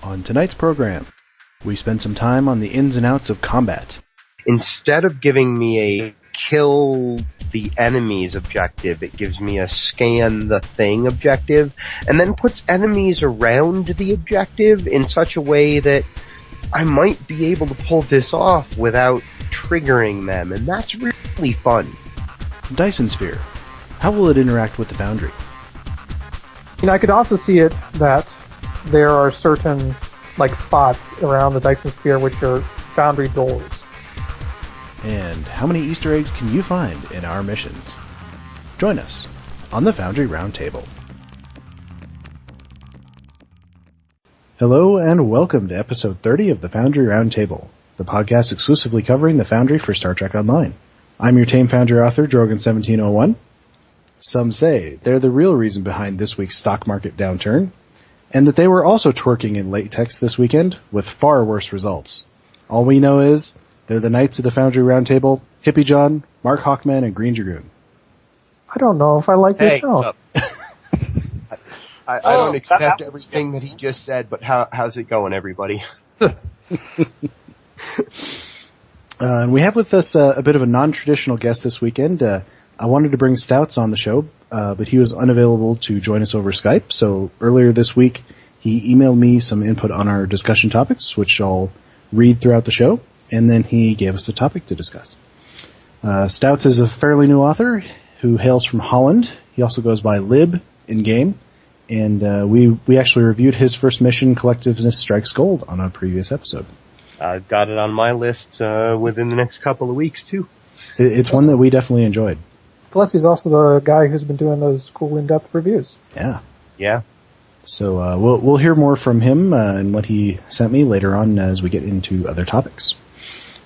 On tonight's program, we spend some time on the ins and outs of combat. Instead of giving me a kill the enemy's objective, it gives me a scan the thing objective, and then puts enemies around the objective in such a way that I might be able to pull this off without triggering them, and that's really fun. Dyson Sphere. How will it interact with the Foundry? I could also see it that there are certain spots around the Dyson Sphere which are Foundry doors. And how many Easter eggs can you find in our missions? Join us on the Foundry Roundtable. Hello and welcome to episode 30 of the Foundry Roundtable, the podcast exclusively covering the Foundry for Star Trek Online. I'm your tame Foundry author, Drogan1701. Some say they're the real reason behind this week's stock market downturn, and that they were also twerking in latex this weekend with far worse results. All we know is they're the Knights of the Foundry Roundtable, Hippiejohn, Markhawkman, and Greendragoon. I don't know if I like it. I don't accept everything that he just said, but how's it going, everybody? And we have with us a bit of a non-traditional guest this weekend. I wanted to bring Stoutes on the show, but he was unavailable to join us over Skype. So earlier this week, he emailed me some input on our discussion topics, which I'll read throughout the show, and then he gave us a topic to discuss. Stoutes is a fairly new author who hails from Holland. He also goes by Lib in game, and we actually reviewed his first mission, Collectiveness Strikes Gold, on a previous episode. I've got it on my list within the next couple of weeks, too. It's one that we definitely enjoyed. Plus, he's also the guy who's been doing those cool in-depth reviews. Yeah. So we'll hear more from him and what he sent me later on as we get into other topics.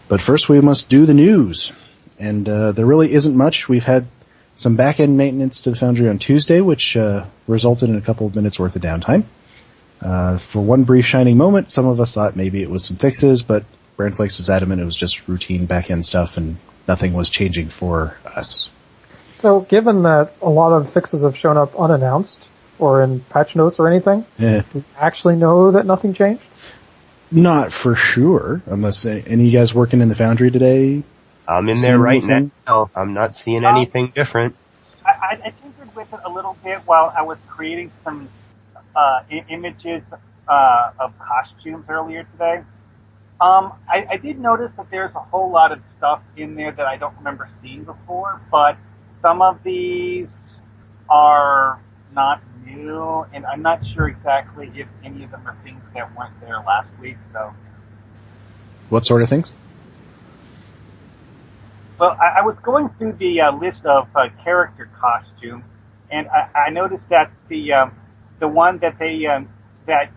But first, we must do the news. And there really isn't much. We've had some back-end maintenance to the Foundry on Tuesday, which resulted in a couple of minutes worth of downtime. For one brief shining moment, some of us thought maybe it was some fixes, but Brandflakes was adamant it was just routine back-end stuff and nothing was changing for us. So, given that a lot of fixes have shown up unannounced, or in patch notes or anything, do you actually know that nothing changed? Not for sure, unless any of you guys working in the Foundry today. I'm in there right now. I'm not seeing anything different. I tinkered with it a little bit while I was creating some images of costumes earlier today. I did notice that there's a whole lot of stuff in there that I don't remember seeing before, but some of these are not new, and I'm not sure exactly if any of them are things that weren't there last week. So, what sort of things? Well, I was going through the list of character costumes, and I noticed that the one that they that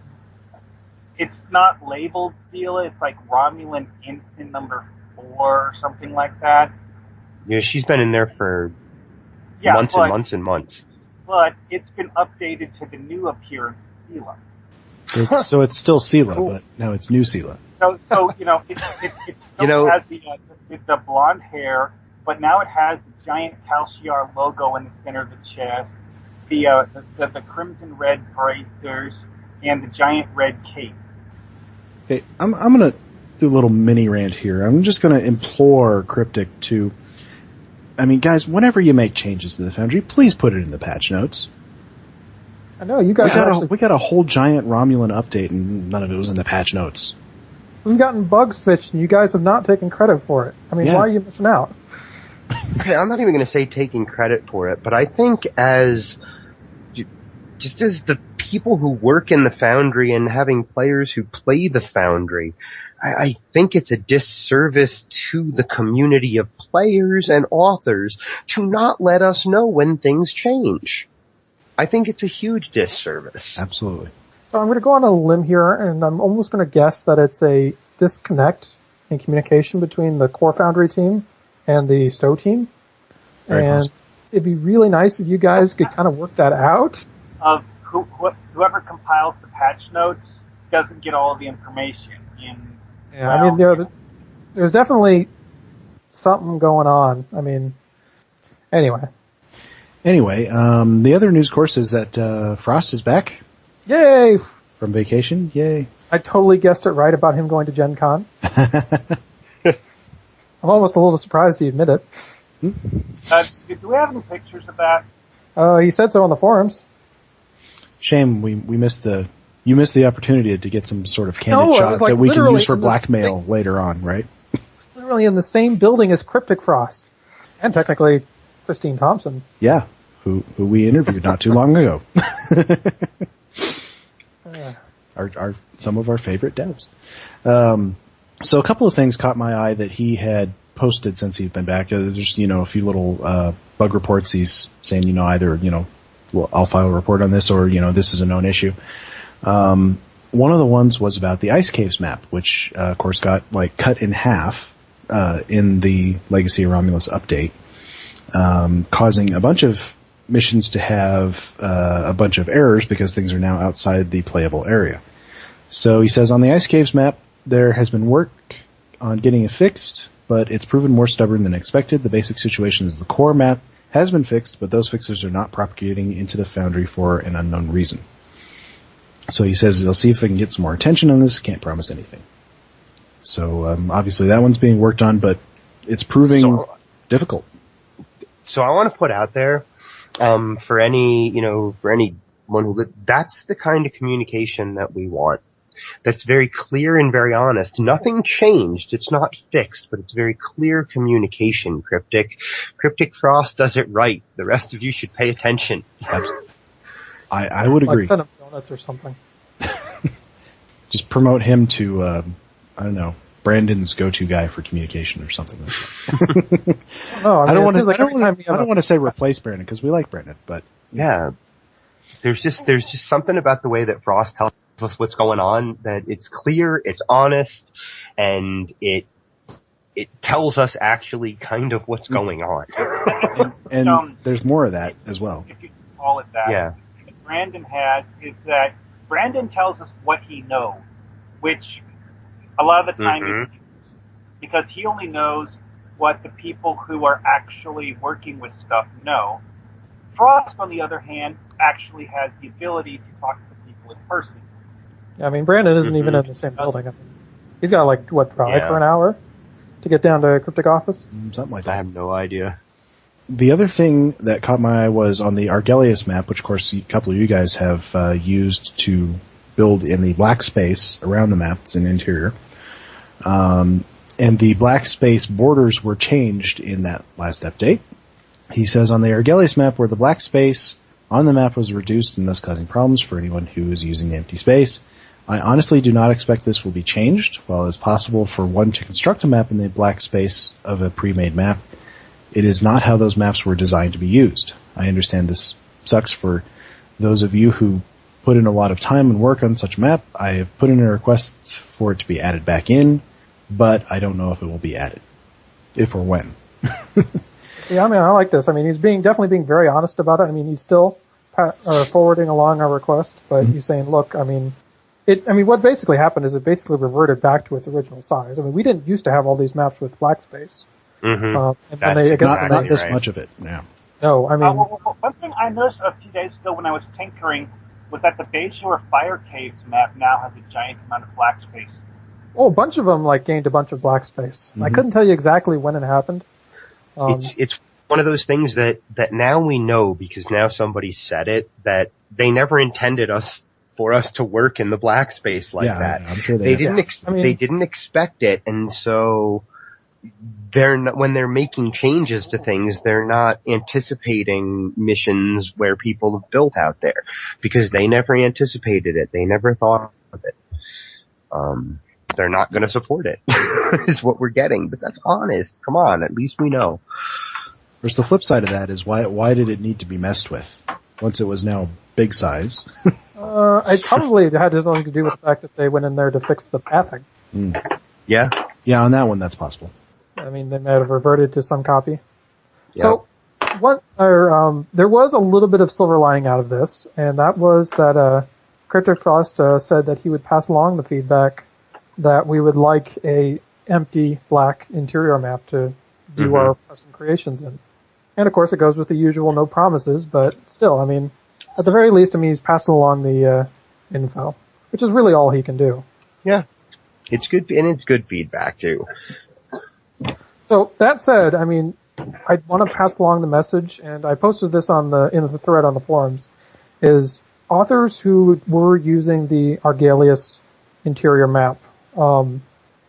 it's not labeled Stila, it's like Romulan Ensign number 4 or something like that. Yeah, she's been in there for months and months and months. But it's been updated to the new appearance, Stila. So it's still Sela, but now it's new Sela. So it still has the blonde hair, but now it has the giant Calciar logo in the center of the chest, the crimson red bracers, and the giant red cape. Okay, I'm gonna do a little mini rant here. I'm just gonna implore Cryptic to, guys, whenever you make changes to the Foundry, please put it in the patch notes. I know, you guys we got a whole giant Romulan update and none of it was in the patch notes. We've gotten bugs fixed and you guys have not taken credit for it. Why are you missing out? Okay, I'm not even going to say taking credit for it, but I think as the people who work in the Foundry and having players who play the Foundry, I think it's a disservice to the community of players and authors to not let us know when things change. I think it's a huge disservice. Absolutely. So I'm going to go on a limb here, and I'm almost going to guess that it's a disconnect in communication between the core Foundry team and the Stowe team. Very possible. It'd be really nice if you guys could kind of work that out. Whoever compiles the patch notes doesn't get all of the information. There's definitely something going on. Anyway. The other news course is that Frost is back. Yay! From vacation. Yay. I totally guessed it right about him going to Gen Con. I'm almost a little surprised he admitted it. Do we have any pictures of that? He said so on the forums. Shame you missed the opportunity to get some sort of candid shot that we can use for blackmail later on, right? Literally in the same building as Cryptic Frost. And technically Christine Thompson. Yeah, who we interviewed not too long ago. Some of our favorite devs. So a couple of things caught my eye that he had posted since he'd been back. There's, a few little, bug reports he's saying, either, well, I'll file a report on this or, this is a known issue. One of the ones was about the Ice Caves map, which, of course got, cut in half, in the Legacy of Romulus update, causing a bunch of missions to have, a bunch of errors because things are now outside the playable area. So he says on the Ice Caves map, there has been work on getting it fixed, but it's proven more stubborn than expected. The basic situation is the core map has been fixed, but those fixes are not propagating into the Foundry for an unknown reason. So he says they'll see if they can get some more attention on this. Can't promise anything. So obviously that one's being worked on, but it's proving difficult. So I want to put out there, for anyone that's the kind of communication that we want. That's very clear and very honest. Nothing changed. It's not fixed, but it's very clear communication, Cryptic. Cryptic Frost does it right. The rest of you should pay attention. I would agree. Send him donuts or something. Just promote him to, I don't know, Brandon's go-to guy for communication or something like that. I don't want to say replace Brandon because we like Brandon, but yeah, there's just something about the way that Frost tells us what's going on, that it's clear, it's honest, and it tells us actually kind of what's going on. and there's more of that as well. If you call it that. Yeah. What Brandon has is that Brandon tells us what he knows, which a lot of the time because he only knows what the people who are actually working with stuff know. Frost, on the other hand, actually has the ability to talk to people in person. Yeah, I mean, Brandon isn't even in the same building. I mean, he's got drive for an hour to get down to Cryptic Office? Something like that. I have no idea. The other thing that caught my eye was on the Argelius map, which of course a couple of you guys have used to build in the black space around the map. It's an interior. And the black space borders were changed in that last update. He says on the Argelius map where the black space on the map was reduced and thus causing problems for anyone who is using empty space. I honestly do not expect this will be changed. While it's possible for one to construct a map in the black space of a pre-made map, it is not how those maps were designed to be used. I understand this sucks for those of you who put in a lot of time and work on such a map. I have put in a request for it to be added back in, but I don't know if it will be added. If or when. Yeah, I mean, I like this. I mean, he's definitely being very honest about it. I mean, he's still forwarding along our request, but he's saying, look, I mean, what basically happened is it basically reverted back to its original size. I mean, we didn't used to have all these maps with black space. Not this much of it, yeah. No, I mean... one thing I noticed a few days ago when I was tinkering was that the Bayshore Fire Caves map now has a giant amount of black space. Oh, a bunch of them, gained a bunch of black space. I couldn't tell you exactly when it happened. It's one of those things that now we know, because now somebody said it, that they never intended for us to work in the black space like that. I'm sure they didn't. They didn't expect it, and so when they're making changes to things, they're not anticipating missions where people have built out there, because they never anticipated it. They never thought of it. They're not going to support it, is what we're getting. But that's honest. Come on, at least we know. Whereas the flip side of that is why did it need to be messed with once it was now big size? It probably had something to do with the fact that they went in there to fix the pathing. Yeah. Yeah, on that one, that's possible. I mean, they may have reverted to some copy. Yeah. So, there was a little bit of silver lining out of this, and that was that, Cryptic Frost, said that he would pass along the feedback that we would like a empty black interior map to do our custom creations in. And of course it goes with the usual no promises, but still, at the very least, he's passing along the, info, which is really all he can do. Yeah. It's good, and it's good feedback too. So that said, I mean, I want to pass along the message, and I posted this in the thread on the forums, is authors who were using the Argalius interior map,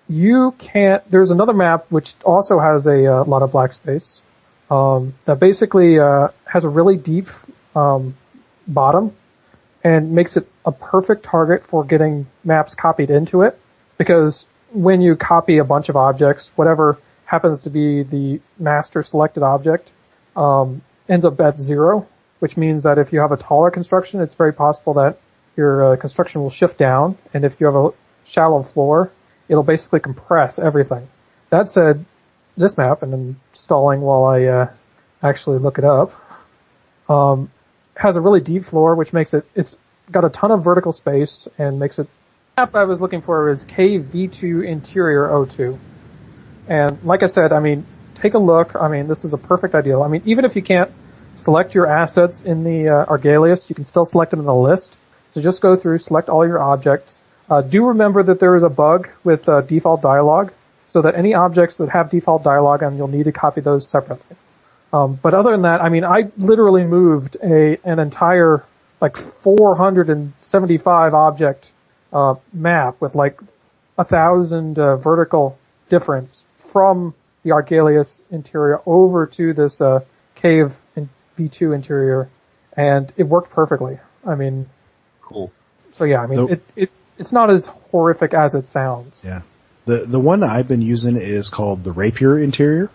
there's another map which also has a lot of black space, that basically, has a really deep, bottom, and makes it a perfect target for getting maps copied into it, because when you copy a bunch of objects, whatever happens to be the master selected object, ends up at 0, which means that if you have a taller construction, it's very possible that your construction will shift down, and if you have a shallow floor, it'll basically compress everything. That said, this map, and I'm stalling while I actually look it up, has a really deep floor, which makes it's got a ton of vertical space, and makes it... The map I was looking for is KV2 Interior 02. And like I said, I mean, take a look. I mean, this is a perfect ideal. I mean, even if you can't select your assets in the Argalius, you can still select them in the list. So just go through, select all your objects. Do remember that there is a bug with default dialog, so that any objects that have default dialog, and you'll need to copy those separately. But other than that, I mean, I literally moved an entire, 475 object map with 1,000 vertical difference from the Argalius interior over to this cave V2 interior, and it worked perfectly. I mean, cool. So yeah, I mean, it's not as horrific as it sounds. Yeah. The one that I've been using is called the Rapier interior,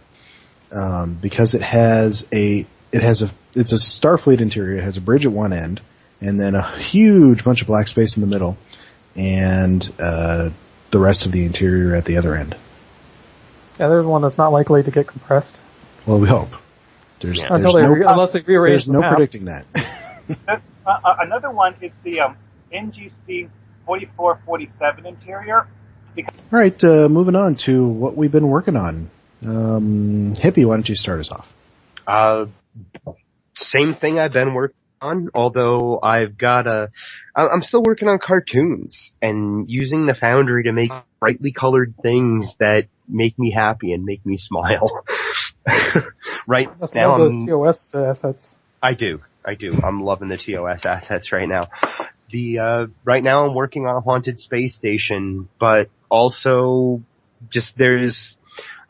because it's a Starfleet interior. It has a bridge at one end, and then a huge bunch of black space in the middle, and the rest of the interior at the other end. Yeah, there's one that's not likely to get compressed. Well, we hope. Unless they rearrange the map. There's no predicting that. Another one is the NGC 4447 interior. All right, moving on to what we've been working on. Hippie, why don't you start us off? Same thing I've been working on, although I'm still working on cartoons and using the Foundry to make brightly colored things that make me happy and make me smile. Right That's now, one of those TOS assets. I do. I'm loving the TOS assets right now. Right now I'm working on a haunted space station, but also there's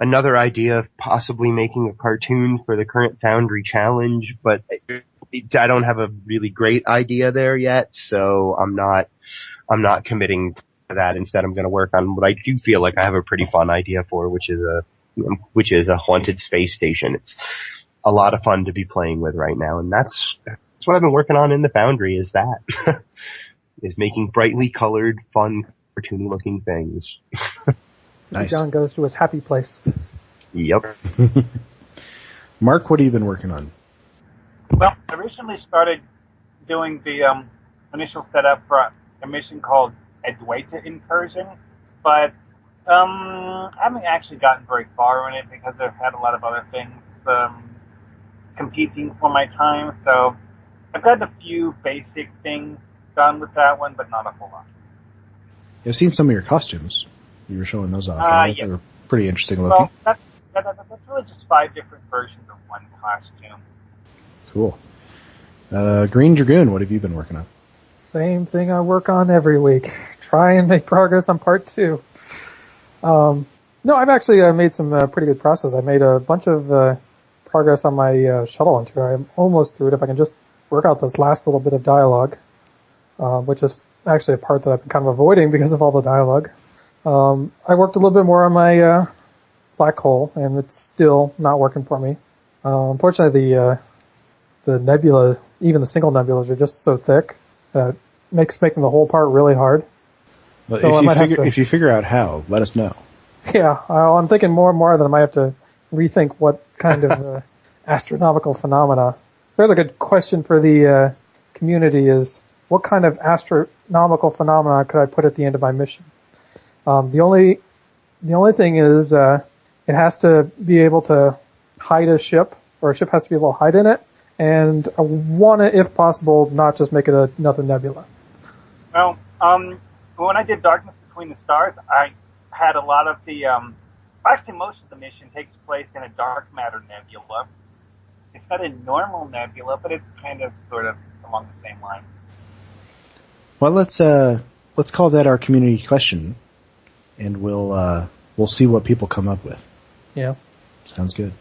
another idea of possibly making a cartoon for the current Foundry challenge, but I don't have a really great idea there yet, so I'm not committing to that. Instead, I'm going to work on what I do feel like I have a pretty fun idea for, which is a haunted space station. It's a lot of fun to be playing with right now, and that's what I've been working on in the Foundry, is that. Is making brightly colored, fun, cartoony looking things. Nice. John goes to his happy place. Yep. Mark, what have you been working on? Well, I recently started doing the initial setup for a mission called Adwaita Incursion, but I haven't actually gotten very far in it because I've had a lot of other things competing for my time. So I've got a few basic things done with that one, but not a whole lot. I've seen some of your costumes. You were showing those off. Yeah. They were pretty interesting looking. Well, that's really just 5 different versions of one costume. Cool. Greendragoon, what have you been working on? Same thing I work on every week. Try and make progress on part 2. No, I've actually made some pretty good progress. I made a bunch of progress on my shuttle interior. I'm almost through it. If I can just work out this last little bit of dialogue, which is actually a part that I've been kind of avoiding because of all the dialogue. I worked a little bit more on my black hole, and it's still not working for me. Unfortunately, the nebula, even the single nebulas, are just so thick that it makes making the whole part really hard. Well, so if you figure out how, let us know. Yeah, I'm thinking more and more that I might have to rethink what kind of astronomical phenomena. There's a good question for the community is, what kind of astronomical phenomena could I put at the end of my mission? The only thing is, it has to be able to hide a ship, or a ship has to be able to hide in it, and I want to, if possible, not just make it another nebula. Well, when I did Darkness of between the stars, I had a lot of the, actually most of the mission takes place in a dark matter nebula. It's not a normal nebula, but it's kind of sort of along the same line. Well, let's call that our community question, and we'll see what people come up with. Yeah. Sounds good.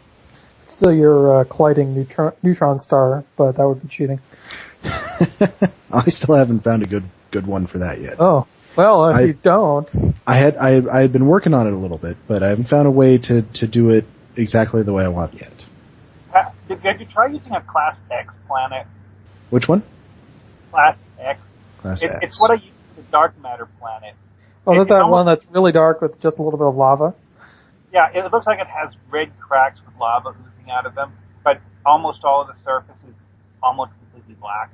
Still your colliding neutron star, but that would be cheating. I still haven't found a good one for that yet. Oh. Well, if you don't. I had been working on it a little bit, but I haven't found a way to do it exactly the way I want yet. Did you try using a Class X planet? Which one? Class X. Class X. It's what I use for the dark matter planet. Oh, that's that one that's really dark with just a little bit of lava? Yeah, it looks like it has red cracks with lava oozing out of them, but almost all of the surface is almost completely black.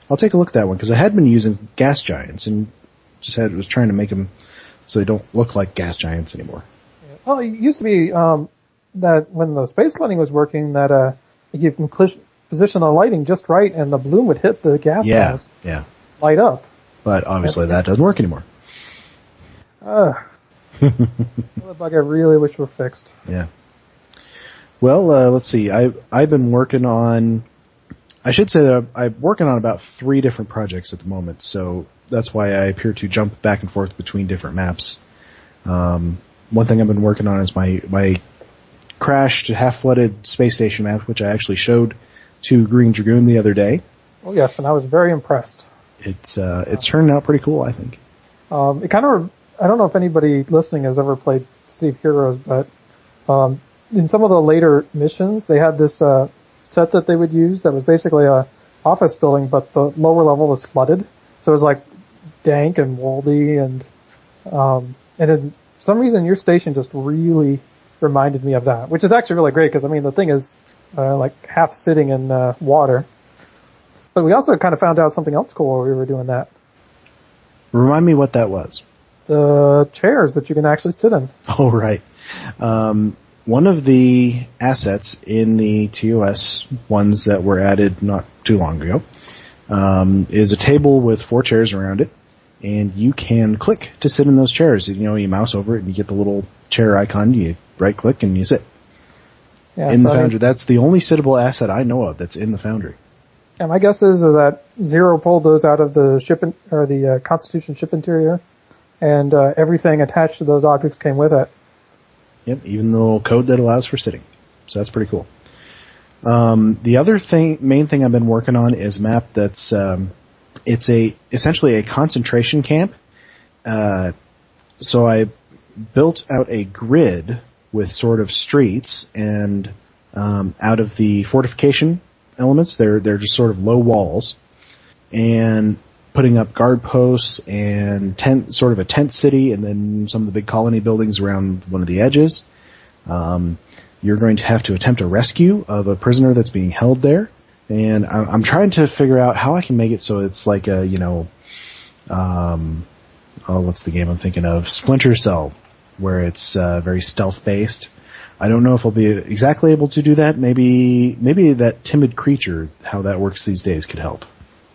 I'll take a look at that one, because I had been using gas giants and was trying to make them so they don't look like gas giants anymore. Yeah. Well, it used to be that when the space cleaning was working, that you can position the lighting just right, and the bloom would hit the gas cells. Yeah. Light up. But obviously that doesn't work anymore. Another bug I really wish were fixed. Yeah. Well, let's see. I've been working on. I should say that I'm working on about 3 different projects at the moment, so that's why I appear to jump back and forth between different maps. One thing I've been working on is my crashed, half-flooded space station map, which I actually showed to Greendragoon the other day. Oh yes, and I was very impressed. It's turned out pretty cool, I think. It kind of, I don't know if anybody listening has ever played City of Heroes, but in some of the later missions, they had this set that they would use that was basically a office building, but the lower level was flooded. So it was like dank and moldy, and in some reason your station just really reminded me of that, which is actually really great, because I mean the thing is like half sitting in water. But we also kind of found out something else cool while we were doing that. Remind me what that was. The chairs that you can actually sit in. Oh, right. One of the assets in the TOS ones that were added not too long ago is a table with 4 chairs around it, and you can click to sit in those chairs. You mouse over it and you get the little chair icon, you right click and you sit. Yeah, in the Foundry. That's the only sittable asset I know of that's in the Foundry. And my guess is that Zero pulled those out of the the Constitution ship interior, and everything attached to those objects came with it. Yep, even the little code that allows for sitting. So that's pretty cool. The other main thing I've been working on is a map that's, it's essentially a concentration camp. So I built out a grid with sort of streets, and, out of the fortification elements, they're just sort of low walls, and putting up guard posts and sort of a tent city, and then some of the big colony buildings around one of the edges. You're going to have to attempt a rescue of a prisoner that's being held there, and I'm trying to figure out how I can make it so it's like a, what's the game I'm thinking of? Splinter Cell, where it's very stealth based. I don't know if I'll be exactly able to do that. Maybe that timid creature, how that works these days, could help,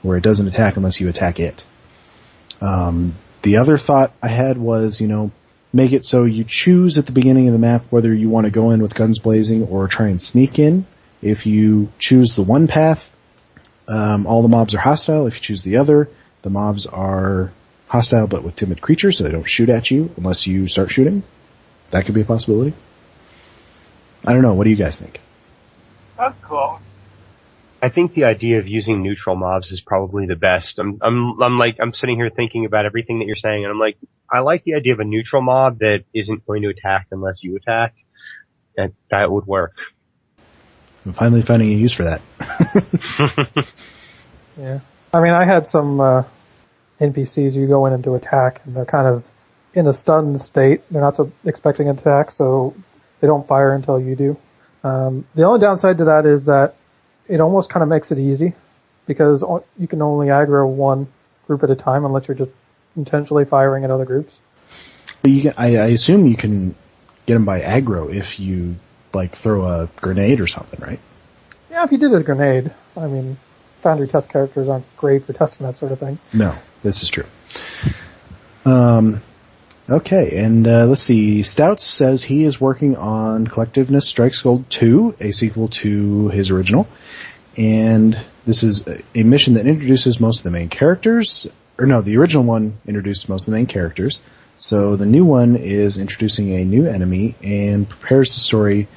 where it doesn't attack unless you attack it. The other thought I had was, make it so you choose at the beginning of the map whether you want to go in with guns blazing or try and sneak in. If you choose the one path, all the mobs are hostile. If you choose the other, the mobs are hostile but with timid creatures, so they don't shoot at you unless you start shooting. That could be a possibility. I don't know. What do you guys think? That's cool. I think the idea of using neutral mobs is probably the best. I'm sitting here thinking about everything that you're saying, and I'm like, I like the idea of a neutral mob that isn't going to attack unless you attack. That would work. I'm finally finding a use for that. Yeah. I mean, I had some NPCs you go in and do attack, and they're kind of in a stunned state. They're not so expecting an attack, so they don't fire until you do. The only downside to that is that it almost kind of makes it easy, because you can only aggro one group at a time unless you're just intentionally firing at other groups. But I assume you can get them by aggro if you throw a grenade or something, right? Yeah, if you did a grenade. I mean, Foundry test characters aren't great for testing that sort of thing. No, this is true. Okay, and let's see. Stoutes says he is working on Collectiveness Strikes Gold 2, a sequel to his original. And this is a mission that introduces most of the main characters. Or no, the original one introduced most of the main characters. So the new one is introducing a new enemy and prepares the story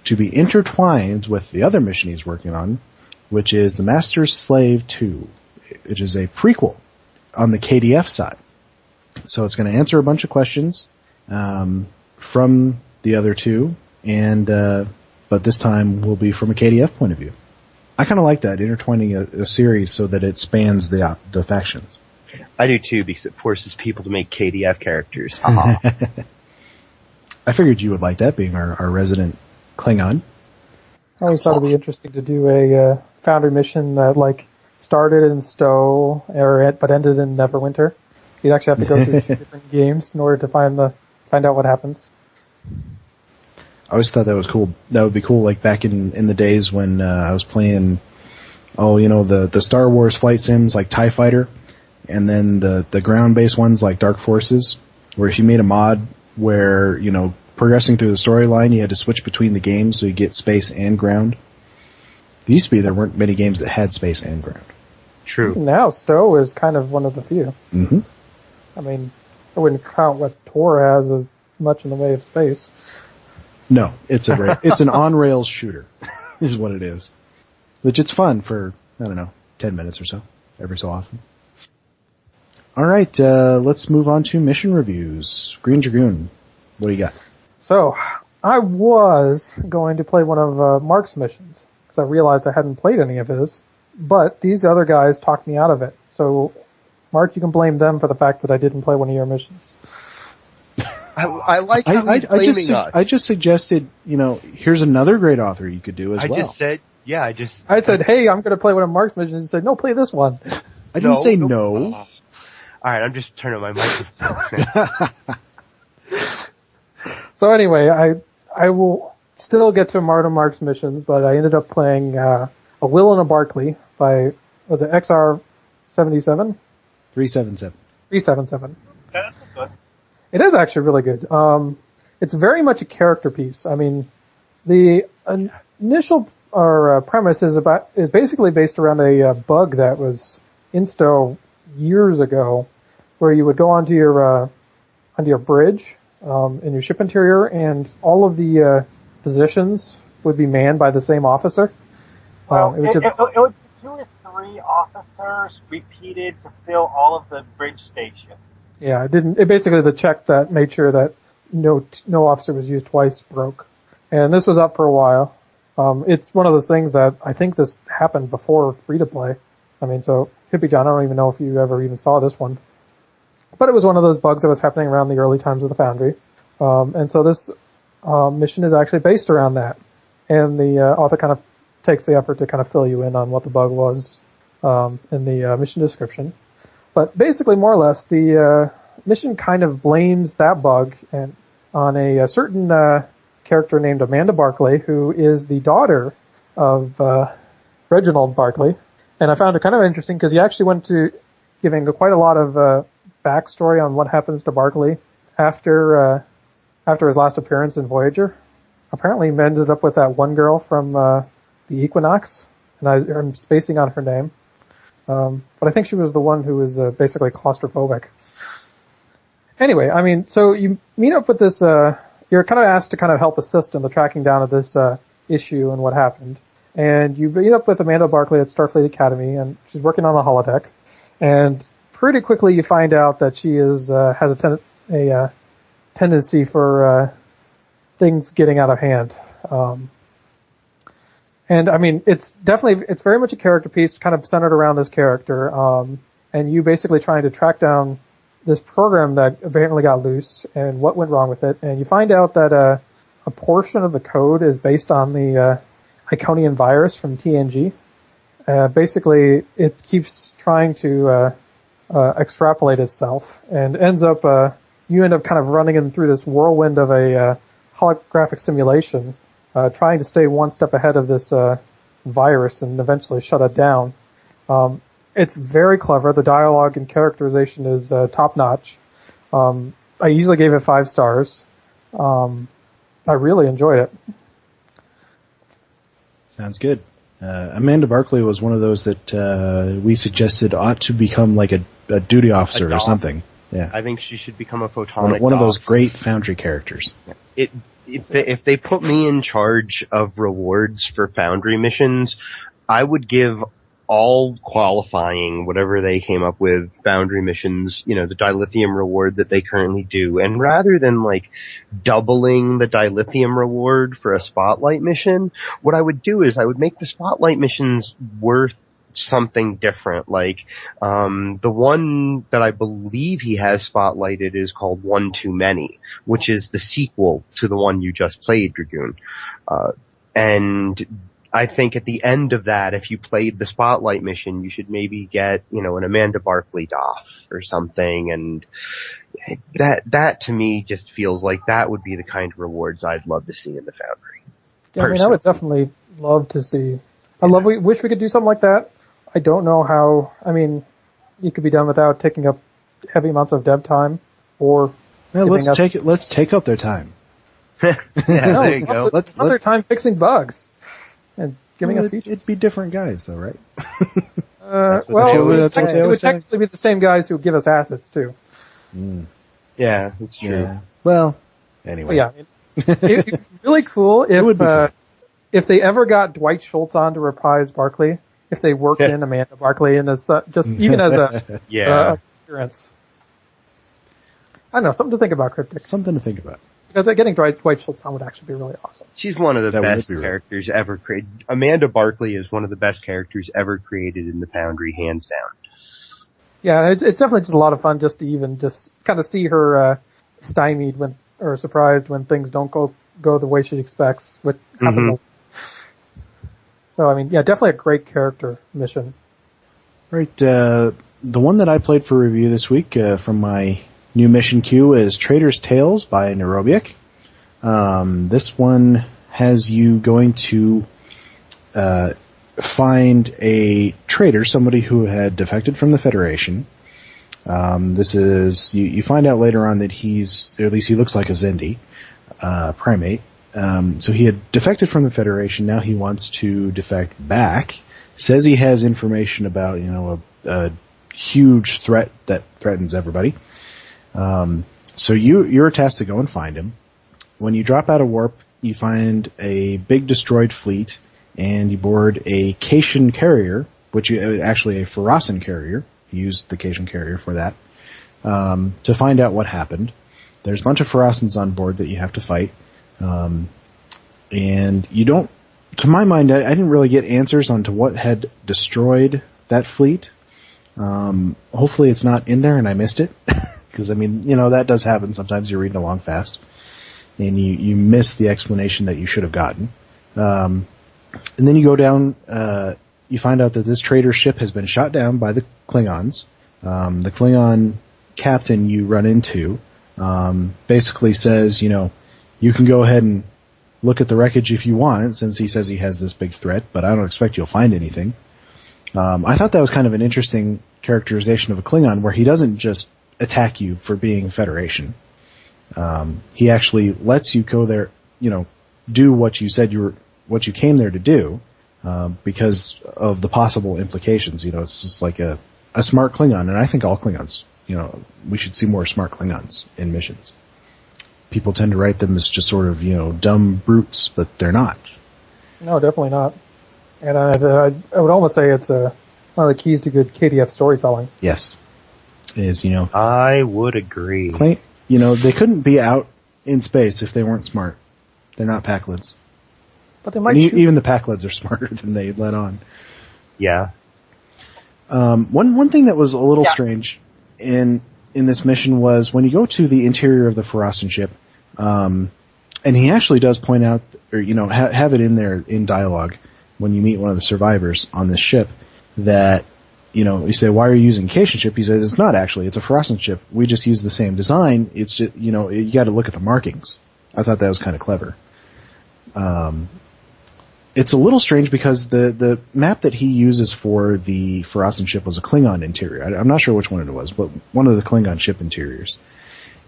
to be intertwined with the other mission he's working on, which is The Master's Slave 2. It is a prequel on the KDF side. So it's going to answer a bunch of questions from the other two, and but this time will be from a KDF point of view. I kind of like that, intertwining a series so that it spans the factions. I do too, because it forces people to make KDF characters. I figured you would like that, being our resident Klingon. I always thought it'd be interesting to do a Foundry mission that started in Stowe, but ended in Neverwinter. You'd actually have to go through 2 different games in order to find out what happens. I always thought that was cool. That would be cool, like back in the days when I was playing, the Star Wars flight sims like TIE Fighter, and then the ground-based ones like Dark Forces, where if you made a mod where, progressing through the storyline, you had to switch between the games so you get space and ground. It used to be there weren't many games that had space and ground. True. Now Stowe is kind of one of the few. Mm-hmm. I mean, I wouldn't count what Tor has as much in the way of space. No, it's an on-rails shooter, is what it is. Which it's fun for, 10 minutes or so, every so often. Alright, let's move on to mission reviews. Greendragoon, what do you got? So, I was going to play one of Mark's missions, because I realized I hadn't played any of his, but these other guys talked me out of it. So, Mark, you can blame them for the fact that I didn't play one of your missions. I like how he's blaming us. I just suggested, here's another great author you could do as well. I just said, I said, hey, I'm going to play one of Mark's missions. He said, no, play this one. I didn't say no. Alright, I'm just turning my microphone. So anyway, I will still get to Mark's missions, but I ended up playing A Will and a Barclay by, was it XR 77? 377. 377. That's good. It is actually really good. It's very much a character piece. I mean, the initial premise is basically based around a bug that was insto years ago, where you would go onto your bridge in your ship interior, and all of the positions would be manned by the same officer. Well, it would be 2 or 3 officers repeated to fill all of the bridge stations. Yeah, it basically the check that made sure that no officer was used twice broke. And this was up for a while. It's one of those things that I think this happened before free to play. I mean, so Hippiejohn, I don't even know if you ever even saw this one. But it was one of those bugs that was happening around the early times of the Foundry. And so this mission is actually based around that. And the author kind of takes the effort to kind of fill you in on what the bug was in the mission description. But basically, more or less, the mission kind of blames that bug on a certain character named Amanda Barclay, who is the daughter of Reginald Barclay. And I found it kind of interesting because he actually went to giving quite a lot of backstory on what happens to Barclay after his last appearance in Voyager. Apparently, he ended up with that one girl from the Equinox, and I'm spacing on her name. But I think she was the one who was basically claustrophobic. Anyway, I mean, so you meet up with this, you're kind of asked to kind of help assist in the tracking down of this issue and what happened. And you meet up with Amanda Barclay at Starfleet Academy, and she's working on the holodeck. And pretty quickly you find out that she has a tendency for things getting out of hand. And I mean, it's very much a character piece kind of centered around this character. And you basically trying to track down this program that apparently got loose and what went wrong with it. And you find out that, a portion of the code is based on the, Iconian virus from TNG. Basically it keeps trying to, extrapolate itself and you end up kind of running in through this whirlwind of a, holographic simulation, trying to stay one step ahead of this virus and eventually shut it down. It's very clever. The dialogue and characterization is top notch. I easily gave it 5 stars. I really enjoyed it. Sounds good. Amanda Barclay was one of those that we suggested ought to become like a duty officer or something. Yeah, I think she should become a photonic. One of those great Foundry characters. If they put me in charge of rewards for Foundry missions, I would give all qualifying, whatever they came up with, Foundry missions, the dilithium reward that they currently do. And rather than like doubling the dilithium reward for a spotlight mission, what I would do is I would make the spotlight missions worth something different. Like, the one that I believe he has spotlighted is called One Too Many, which is the sequel to the one you just played, Dragoon. And I think at the end of that, if you played the spotlight mission, you should maybe get, an Amanda Barclay doff or something. And that to me just feels like that would be the kind of rewards I'd love to see in the Foundry. Yeah, I mean, I would definitely love to see. Wish we could do something like that. I don't know how. I mean, it could be done without taking up heavy amounts of dev time, or let's take up their time. There you go. Let's their time fixing bugs and giving us features. It'd be different guys, though, right? It would technically be the same guys who give us assets too. Yeah, it's true. Yeah. Well, anyway. Well, yeah, it'd be really cool if they ever got Dwight Schultz on to reprise Barclay. If they worked in Amanda Barclay and as even as a appearance. I don't know, something to think about, Cryptic. Something to think about. Because getting Dwight Schultz on would actually be really awesome. She's one of the best characters ever created. Amanda Barclay is one of the best characters ever created in the Foundry, hands down. Yeah, it's definitely just a lot of fun just to even just kind of see her stymied or surprised when things don't go the way she expects, what happens. So, I mean, yeah, definitely a great character mission. Right, the one that I played for review this week from my new mission queue is Traitor's Tales by nrrobiec. This one has you going to find a traitor, somebody who had defected from the Federation. This is, you find out later on that or at least he looks like a Zendi, primate. So he had defected from the Federation, now he wants to defect back. Says he has information about, a huge threat that threatens everybody. So you're tasked to go and find him. When you drop out of warp, you find a big destroyed fleet, and you board a Cation carrier, which is actually a Pharosan carrier. You used the Cation carrier for that, to find out what happened. There's a bunch of Phorasans on board that you have to fight. And you don't, to my mind, I didn't really get answers onto what had destroyed that fleet. Hopefully it's not in there and I missed it. Cause I mean, that does happen. Sometimes you're reading along fast and you miss the explanation that you should have gotten. And then you go down, you find out that this traitor ship has been shot down by the Klingons. The Klingon captain you run into, basically says, you can go ahead and look at the wreckage if you want, since he says he has this big threat, but I don't expect you'll find anything. I thought that was kind of an interesting characterization of a Klingon, where he doesn't just attack you for being Federation. He actually lets you go there, do what you said what you came there to do, because of the possible implications. It's just like a smart Klingon, and I think all Klingons, we should see more smart Klingons in missions. People tend to write them as just sort of, dumb brutes, but they're not. No, definitely not. And I would almost say it's one of the keys to good KDF storytelling. Yes. I would agree. They couldn't be out in space if they weren't smart. They're not Packlids. But they might even the Packlids are smarter than they let on. Yeah. One thing that was a little strange in this mission was when you go to the interior of the Pharosan ship, and he actually does point out, or have it in there in dialogue when you meet one of the survivors on this ship, that you say, why are you using a Cation ship? He says, it's not actually, it's a Pharosan ship. We just use the same design. It's just, you got to look at the markings. I thought that was kind of clever. It's a little strange because the map that he uses for the Pharosan ship was a Klingon interior. I'm not sure which one it was, but one of the Klingon ship interiors.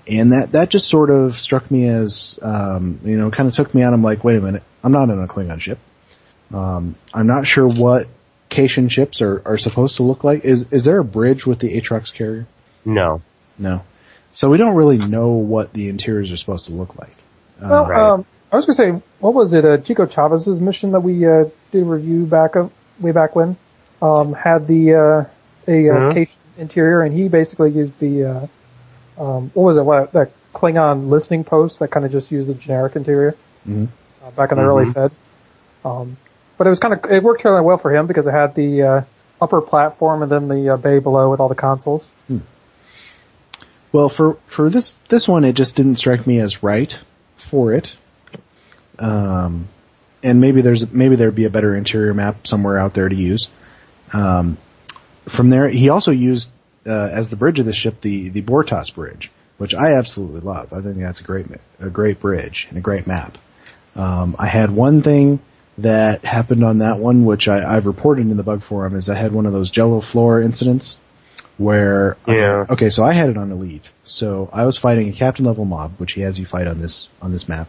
And that just sort of struck me as, kind of took me out. I'm like, wait a minute, I'm not on a Klingon ship. I'm not sure what Cation ships are supposed to look like. Is there a bridge with the Atrox carrier? No. So we don't really know what the interiors are supposed to look like. Right. I was going to say, what was it? Chico Chavez's mission that we did a review way back when had the Cation interior, and he basically used the that Klingon listening post that kind of just used the generic interior back in the early Fed. But it worked fairly well for him because it had the upper platform and then the bay below with all the consoles. Well, for this one, it just didn't strike me as right for it. And maybe there'd be a better interior map somewhere out there to use. From there, he also used as the bridge of the ship the Bortos bridge, which I absolutely love. I think that's a great bridge and a great map. I had one thing that happened on that one, which I've reported in the bug forum, is I had one of those Jello floor incidents where so I had it on Elite. So I was fighting a captain level mob, which he has you fight on this map.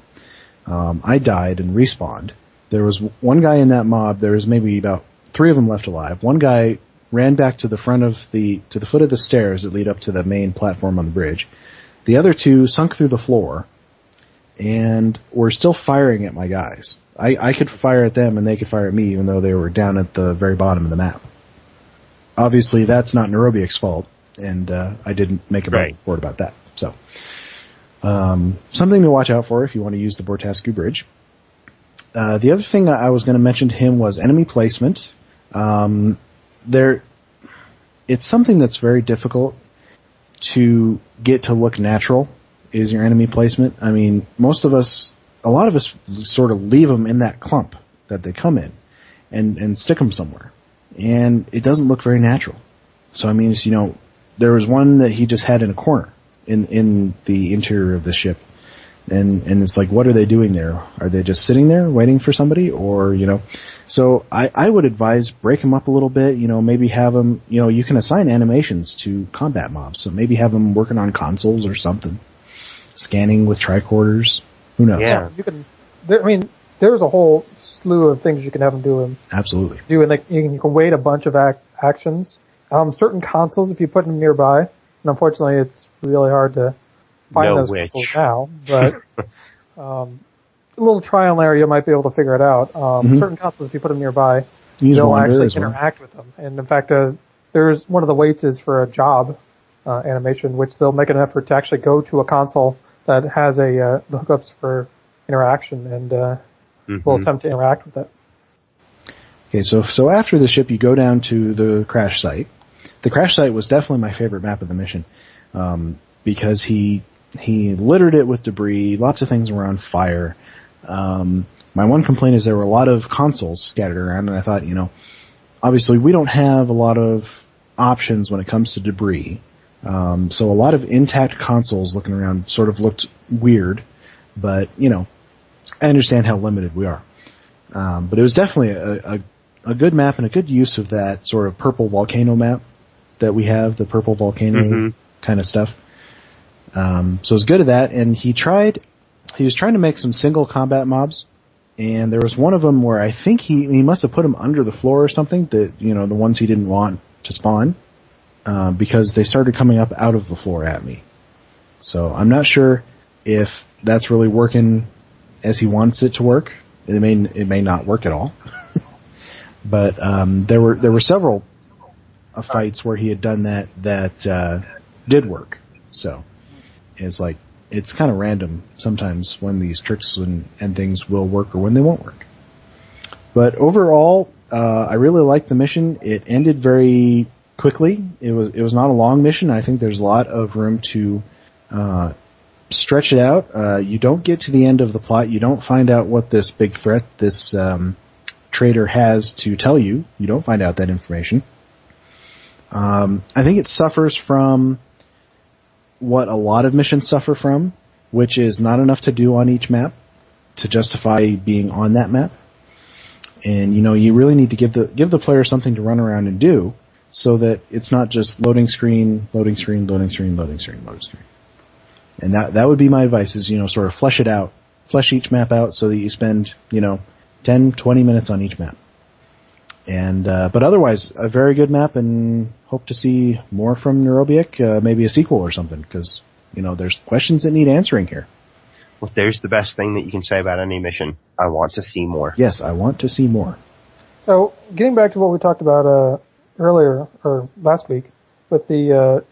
I died and respawned. There was one guy in that mob. There was maybe about 3 of them left alive. One guy ran back to the foot of the stairs that lead up to the main platform on the bridge. The other 2 sunk through the floor and were still firing at my guys. I could fire at them and they could fire at me even though they were down at the very bottom of the map. Obviously that's not nrrobiec's fault, and I didn't make a report about that. So something to watch out for if you want to use the Bortascu bridge. The other thing I was going to mention to him was enemy placement. It's something that's very difficult to get to look natural, is your enemy placement. I mean, a lot of us sort of leave them in that clump that they come in and stick them somewhere. And it doesn't look very natural. So I mean, there was one that he just had in a corner in the interior of the ship. And it's like, what are they doing there? Are they just sitting there waiting for somebody? Or, so I would advise break them up a little bit, maybe have them, you can assign animations to combat mobs. So maybe have them working on consoles or something. Scanning with tricorders. Who knows? Yeah. There's a whole slew of things you can have them do. Absolutely. And you can wait a bunch of actions. Certain consoles, if you put them nearby, and unfortunately it's really hard to find those consoles now, but a little trial and error, you might be able to figure it out. Certain consoles, if you put them nearby, they'll actually interact with them. And in fact, there's one of the waits is for a job animation, which they'll make an effort to actually go to a console that has the hookups for interaction, and will attempt to interact with it. Okay, so after the ship, you go down to the crash site. The crash site was definitely my favorite map of the mission, because he littered it with debris, lots of things were on fire. My one complaint is there were a lot of consoles scattered around, and I thought, obviously we don't have a lot of options when it comes to debris. So a lot of intact consoles looking around sort of looked weird, but, I understand how limited we are. But it was definitely a good map and a good use of that sort of purple volcano map that we have, the purple volcano kind of stuff. So it was good at that, and he was trying to make some single combat mobs, and there was one of them where I think he must have put them under the floor or something, the ones he didn't want to spawn, because they started coming up out of the floor at me. So I'm not sure if that's really working as he wants it to work. It may not work at all. But there were several fights where he had done that did work. So it's kind of random sometimes when these tricks and things will work or when they won't work. But overall, I really liked the mission. It ended very quickly. It was not a long mission. I think there's a lot of room to stretch it out. You don't get to the end of the plot. You don't find out what this big threat, this Traitor has to tell you. You don't find out that information. I think it suffers from what a lot of missions suffer from, which is not enough to do on each map to justify being on that map. And you really need to give the player something to run around and do, so that it's not just loading screen, loading screen, loading screen, loading screen, loading screen. And that would be my advice is, sort of flesh each map out so that you spend, 10, 20 minutes on each map. And, but otherwise, a very good map, and hope to see more from nrrobiec, maybe a sequel or something, because, there's questions that need answering here. Well, there's the best thing that you can say about any mission. I want to see more. Yes, I want to see more. So, getting back to what we talked about, earlier, or last week, with the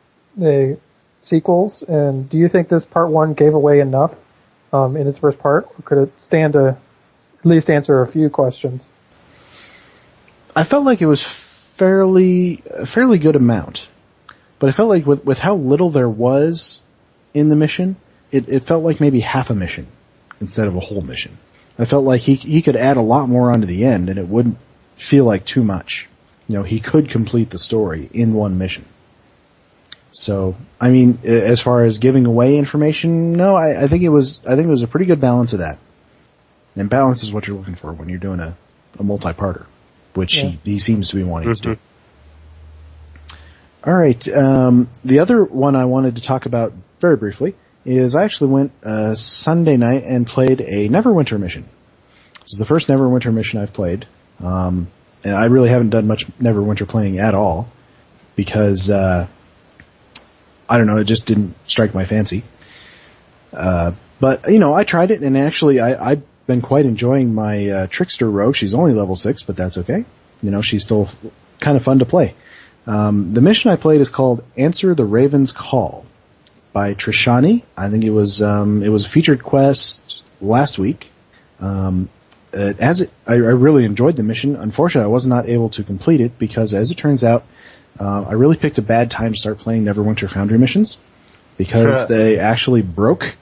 sequels, and do you think this part 1 gave away enough, in its first part, or could it stand to at least answer a few questions? I felt like it was a fairly good amount, but I felt like with how little there was in the mission, it felt like maybe half a mission instead of a whole mission. I felt like he could add a lot more onto the end, and it wouldn't feel like too much. He could complete the story in one mission. So, I mean, as far as giving away information, no, I think it was a pretty good balance of that. And balance is what you're looking for when you're doing a multi-parter, which he seems to be wanting to do. All right, the other one I wanted to talk about very briefly is I actually went Sunday night and played a Neverwinter mission. This is the first Neverwinter mission I've played, and I really haven't done much Neverwinter playing at all because I don't know, it just didn't strike my fancy. But I tried it, and actually I've been quite enjoying my Trickster rogue. She's only level 6, but that's okay. She's still kind of fun to play. The mission I played is called Answer the Raven's Call by Trishani. I think it was a featured quest last week. I really enjoyed the mission. Unfortunately, I was not able to complete it because, as it turns out, I really picked a bad time to start playing Neverwinter Foundry missions because they actually broke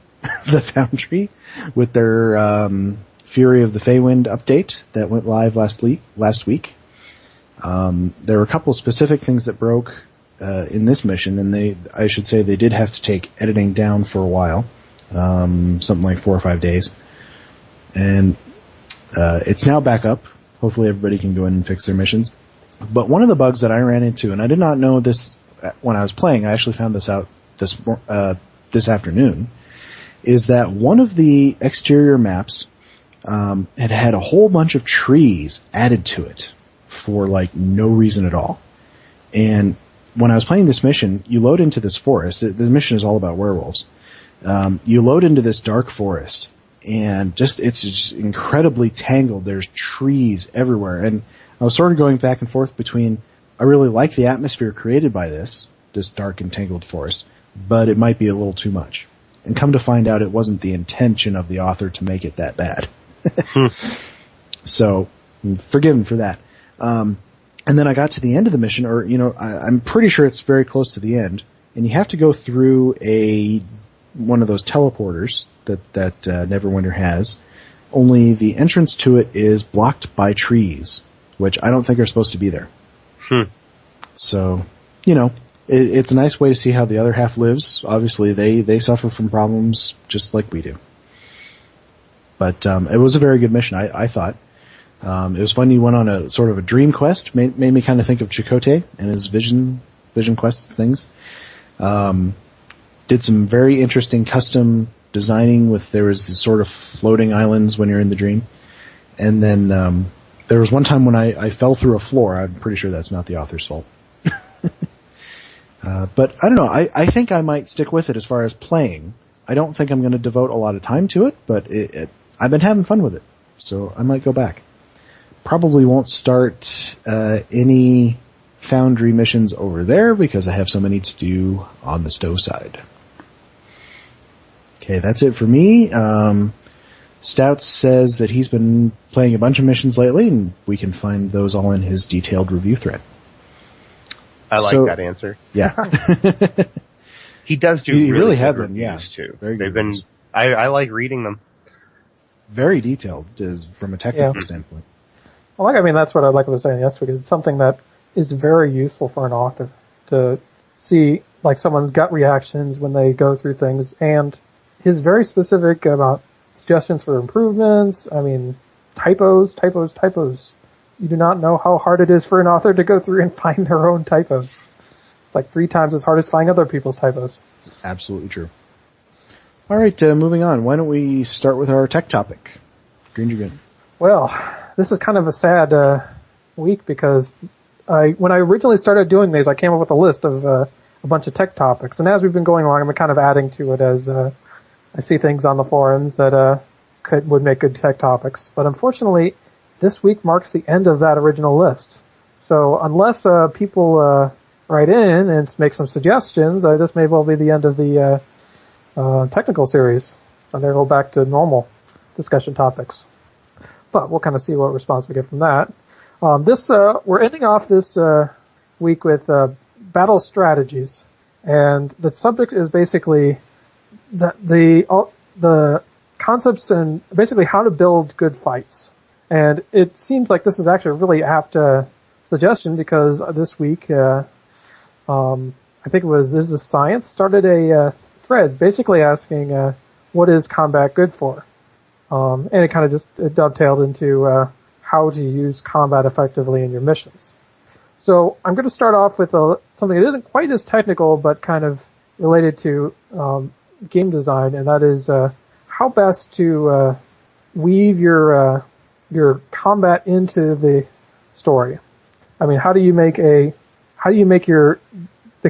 the Foundry with their Fury of the Feywind update that went live last week. There were a couple of specific things that broke in this mission, and I should say they did have to take editing down for a while, something like 4 or 5 days. And it's now back up. Hopefully everybody can go in and fix their missions. But one of the bugs that I ran into, and I did not know this when I was playing, I actually found this out this afternoon, is that one of the exterior maps had a whole bunch of trees added to it for no reason at all. And when I was playing this mission, you load into this forest. The mission is all about werewolves. You load into this dark forest, and it's just incredibly tangled. There's trees everywhere, and I was sort of going back and forth between, I really like the atmosphere created by this dark and tangled forest, but it might be a little too much. And come to find out, it wasn't the intention of the author to make it that bad. So, forgiven for that. And then I got to the end of the mission, or, I'm pretty sure it's very close to the end, and you have to go through one of those teleporters that Neverwinter has, only the entrance to it is blocked by trees, which I don't think are supposed to be there. So, it's a nice way to see how the other half lives. Obviously, they suffer from problems just like we do. But it was a very good mission, I thought. It was fun. You went on a sort of a dream quest. Made me kind of think of Chakotay and his vision quest things. Did some very interesting custom designing there was sort of floating islands when you're in the dream. And then there was one time when I fell through a floor. I'm pretty sure that's not the author's fault. But I don't know. I think I might stick with it as far as playing. I don't think I'm going to devote a lot of time to it, but I've been having fun with it. So I might go back. Probably won't start any Foundry missions over there because I have so many to do on the Stowe side. Okay, that's it for me. Stoutes says that he's been playing a bunch of missions lately, and we can find those all in his detailed review thread. I like that answer. Yeah. He does do really really have good been, yeah. reviews too. Very They've good been. reviews. I like reading them. Very detailed from a technical standpoint. Well, that's what I was saying yesterday. It's something that is very useful for an author to see, someone's gut reactions when they go through things, and his very specific about suggestions for improvements. Typos. You do not know how hard it is for an author to go through and find their own typos. It's 3 times as hard as finding other people's typos. Absolutely true. All right, moving on. Why don't we start with our tech topic? Greendragoon. Well, this is kind of a sad week because when I originally started doing these, I came up with a list of a bunch of tech topics, and as we've been going along, I've been kind of adding to it as I see things on the forums that would make good tech topics. But unfortunately, this week marks the end of that original list. So unless people write in and make some suggestions, this may well be the end of the technical series, and then go back to normal discussion topics. But we'll kind of see what response we get from that. We're ending off this week with battle strategies, and the subject is basically the concepts and basically how to build good fights. And it seems like this is actually a really apt suggestion because this week, I think this is Science started a thread basically asking what is combat good for, and it kind of it dovetailed into how to use combat effectively in your missions. So I'm going to start off with something that isn't quite as technical, but kind of related to game design, and that is how best to weave your combat into the story. I mean, how do you make the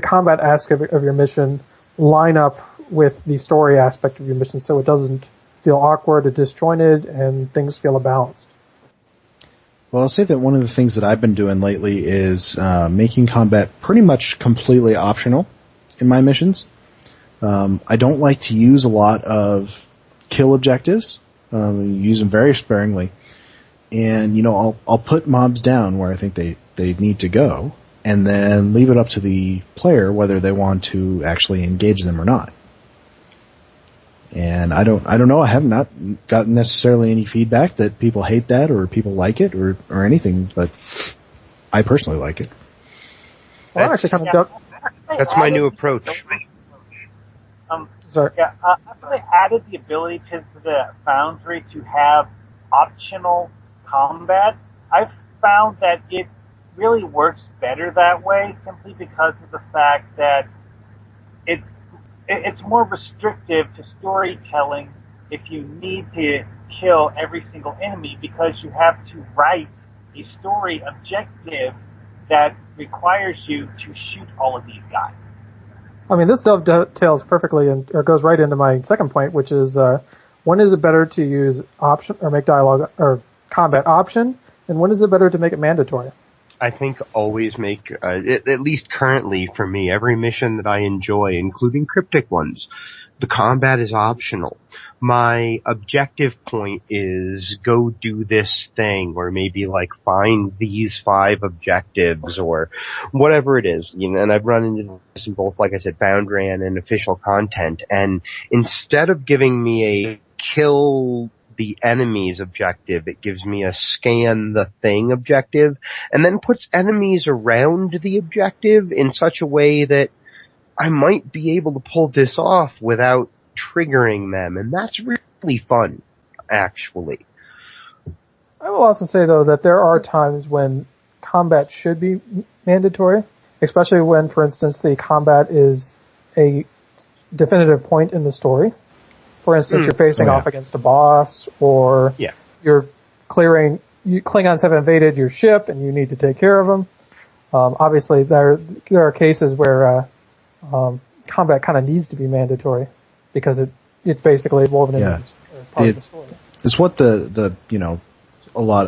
combat aspect of your mission line up with the story aspect of your mission so it doesn't feel awkward or disjointed and things feel balanced? Well, I'll say that one of the things that I've been doing lately is making combat pretty much completely optional in my missions. I don't like to use a lot of kill objectives. Use them very sparingly. And, I'll put mobs down where I think they need to go, and then leave it up to the player whether they want to actually engage them or not. And I don't know, I have not gotten necessarily any feedback that people hate that or people like it or anything, but I personally like it. Well, That's my new approach. Sorry. Yeah, I really added the ability to the Foundry to have optional combat. I've found that it really works better that way simply because of the fact that it's more restrictive to storytelling if you need to kill every single enemy because you have to write a story objective that requires you to shoot all of these guys. I mean, this dovetails perfectly or goes right into my second point, which is when is it better to use option or make dialogue or combat option, and when is it better to make it mandatory? I think always make, at least currently for me, every mission that I enjoy, including cryptic ones, the combat is optional. My objective point is go do this thing, or maybe like find these 5 objectives, or whatever it is. And I've run into this in both, like I said, Foundry and in official content. And instead of giving me a kill the enemy's objective, it gives me a scan the thing objective, and then puts enemies around the objective in such a way that I might be able to pull this off without triggering them, and that's really fun, actually. I will also say, though, that there are times when combat should be mandatory, especially when, for instance, the combat is a definitive point in the story. For instance, you're facing off against a boss, or you're Klingons have invaded your ship and you need to take care of them. Obviously, there are cases where combat kind of needs to be mandatory because it's basically woven into part of the story. It's what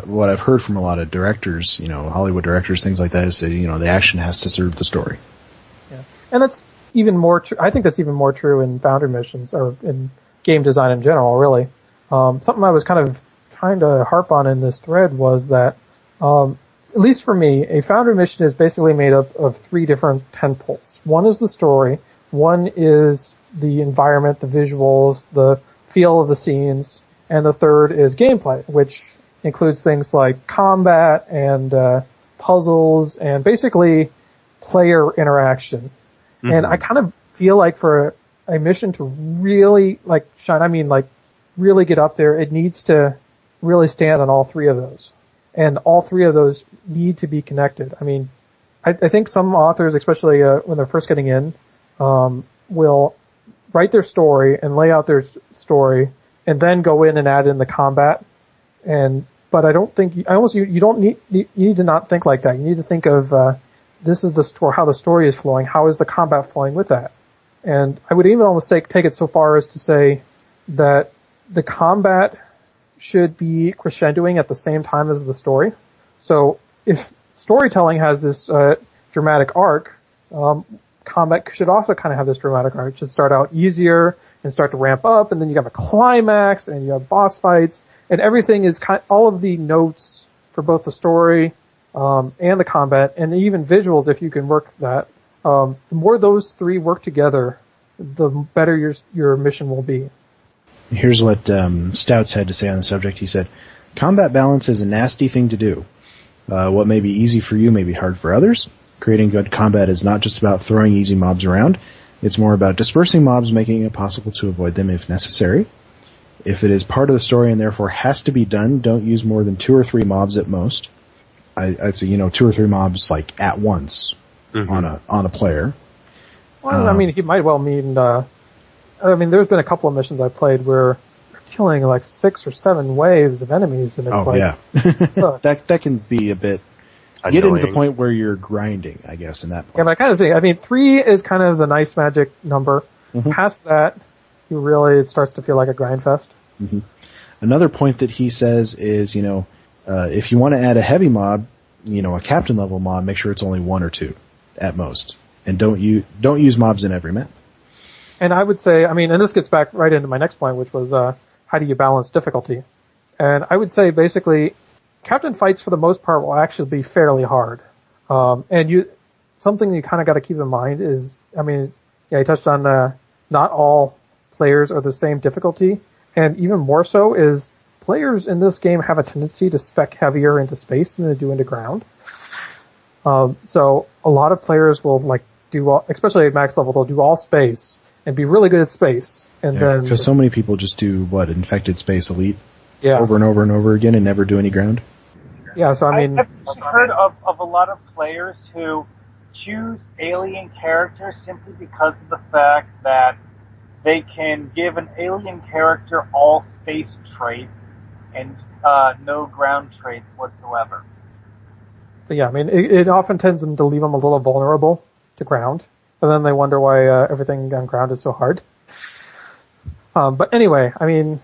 what I've heard from a lot of directors, Hollywood directors, things like that, is that, the action has to serve the story. Yeah, and that's even more true. I think that's even more true in Foundry missions or in game design in general, really. Something I was kind of trying to harp on in this thread was that, at least for me, a Foundry mission is basically made up of 3 different tentpoles. One is the story, one is the environment, the visuals, the feel of the scenes, and the third is gameplay, which includes things like combat and puzzles and basically player interaction. Mm-hmm. And I kind of feel like for a mission to really shine, really get up there, it needs to really stand on all 3 of those. And all 3 of those need to be connected. I mean, I think some authors, especially when they're first getting in, will write their story and lay out their story, and then go in and add in the combat. But I don't think you don't need you need to not think like that. You need to think of this is the story, how the story is flowing. How is the combat flowing with that? And I would even almost take it so far as to say that the combat should be crescendoing at the same time as the story. So if storytelling has this dramatic arc, combat should also kind of have this dramatic arc. It should start out easier and start to ramp up, and then you have a climax, and you have boss fights, and everything is all of the notes for both the story and the combat, and even visuals if you can work that. The more those three work together, the better your mission will be. Here's what Stoutes had to say on the subject. He said, "Combat balance is a nasty thing to do. What may be easy for you may be hard for others. Creating good combat is not just about throwing easy mobs around. It's more about dispersing mobs, making it possible to avoid them if necessary. If it is part of the story and therefore has to be done, don't use more than 2 or 3 mobs at most." I'd say, 2 or 3 mobs like at once on a player. Well, he might well mean, there's been a couple of missions I've played where you're killing like 6 or 7 waves of enemies, and it's that can be a bit annoying. Get into the point where you're grinding, I guess, in that point. Yeah, but I kind of think, 3 is kind of the nice magic number. Mm-hmm. Past that, it starts to feel like a grind fest. Mm-hmm. Another point that he says is, if you want to add a heavy mob, a captain level mob, make sure it's only 1 or 2 at most. And don't use mobs in every map. And I would say, and this gets back right into my next point, which was, how do you balance difficulty? And I would say basically, captain fights for the most part will actually be fairly hard. Something you kind of got to keep in mind is, you touched on, not all players are the same difficulty. And even more so is players in this game have a tendency to spec heavier into space than they do into ground. So a lot of players will especially at max level, they'll do all space and be really good at space. And then because so many people just do infected space elite Yeah. over and over and over again and never do any ground? Yeah, so I mean... I've heard of a lot of players who choose alien characters simply because of the fact that they can give an alien character all space traits and no ground traits whatsoever. But yeah, I mean, it often tends them to leave them a little vulnerable to ground, and then they wonder why everything on ground is so hard. But anyway, I mean,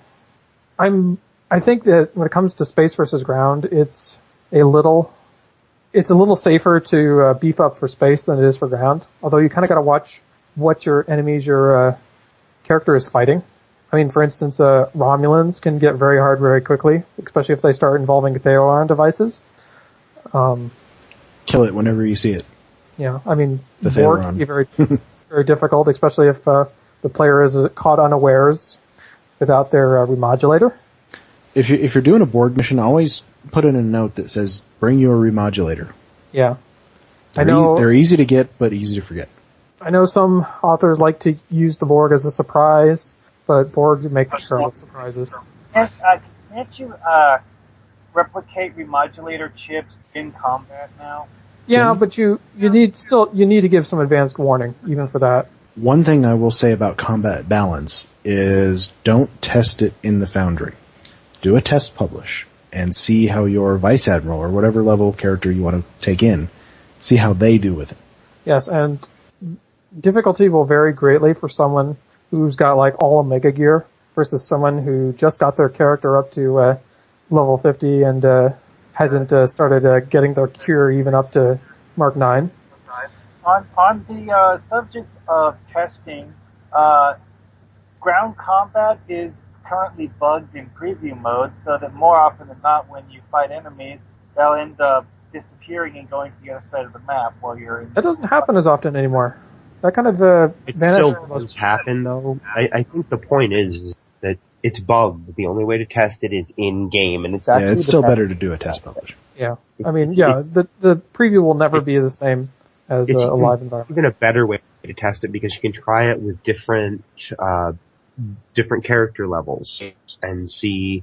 I think that when it comes to space versus ground, it's a little safer to beef up for space than it is for ground. Although you kind of got to watch what your character is fighting. I mean, for instance, Romulans can get very hard very quickly, especially if they start involving Theron devices. Kill it whenever you see it. Yeah, I mean, the Borg can be very, very difficult, especially if the player is caught unawares without their remodulator. If you're doing a Borg mission, always put in a note that says, bring you a remodulator. Yeah. They're easy to get, but easy to forget. I know some authors like to use the Borg as a surprise, but Borg make terrible surprises. Can't you replicate remodulator chips in combat now? Yeah, but you need to give some advanced warning, even for that. One thing I will say about combat balance is don't test it in the Foundry. Do a test publish and see how your Vice Admiral or whatever level character you want to take in, see how they do with it. Yes, and difficulty will vary greatly for someone who's got like all Omega gear versus someone who just got their character up to level 50 and hasn't started getting their cure even up to Mark 9. On the subject of testing, ground combat is currently bugged in preview mode, so that more often than not, when you fight enemies, they'll end up disappearing and going to the other side of the map while you're in. That doesn't happen as often anymore. That kind of it still does happen, though. I think the point is that it's bugged. The only way to test it is in game, and it's actually it's still better to do a test publish. Yeah, the preview will never be the same as a live environment. Even a better way to test it because you can try it with different character levels and see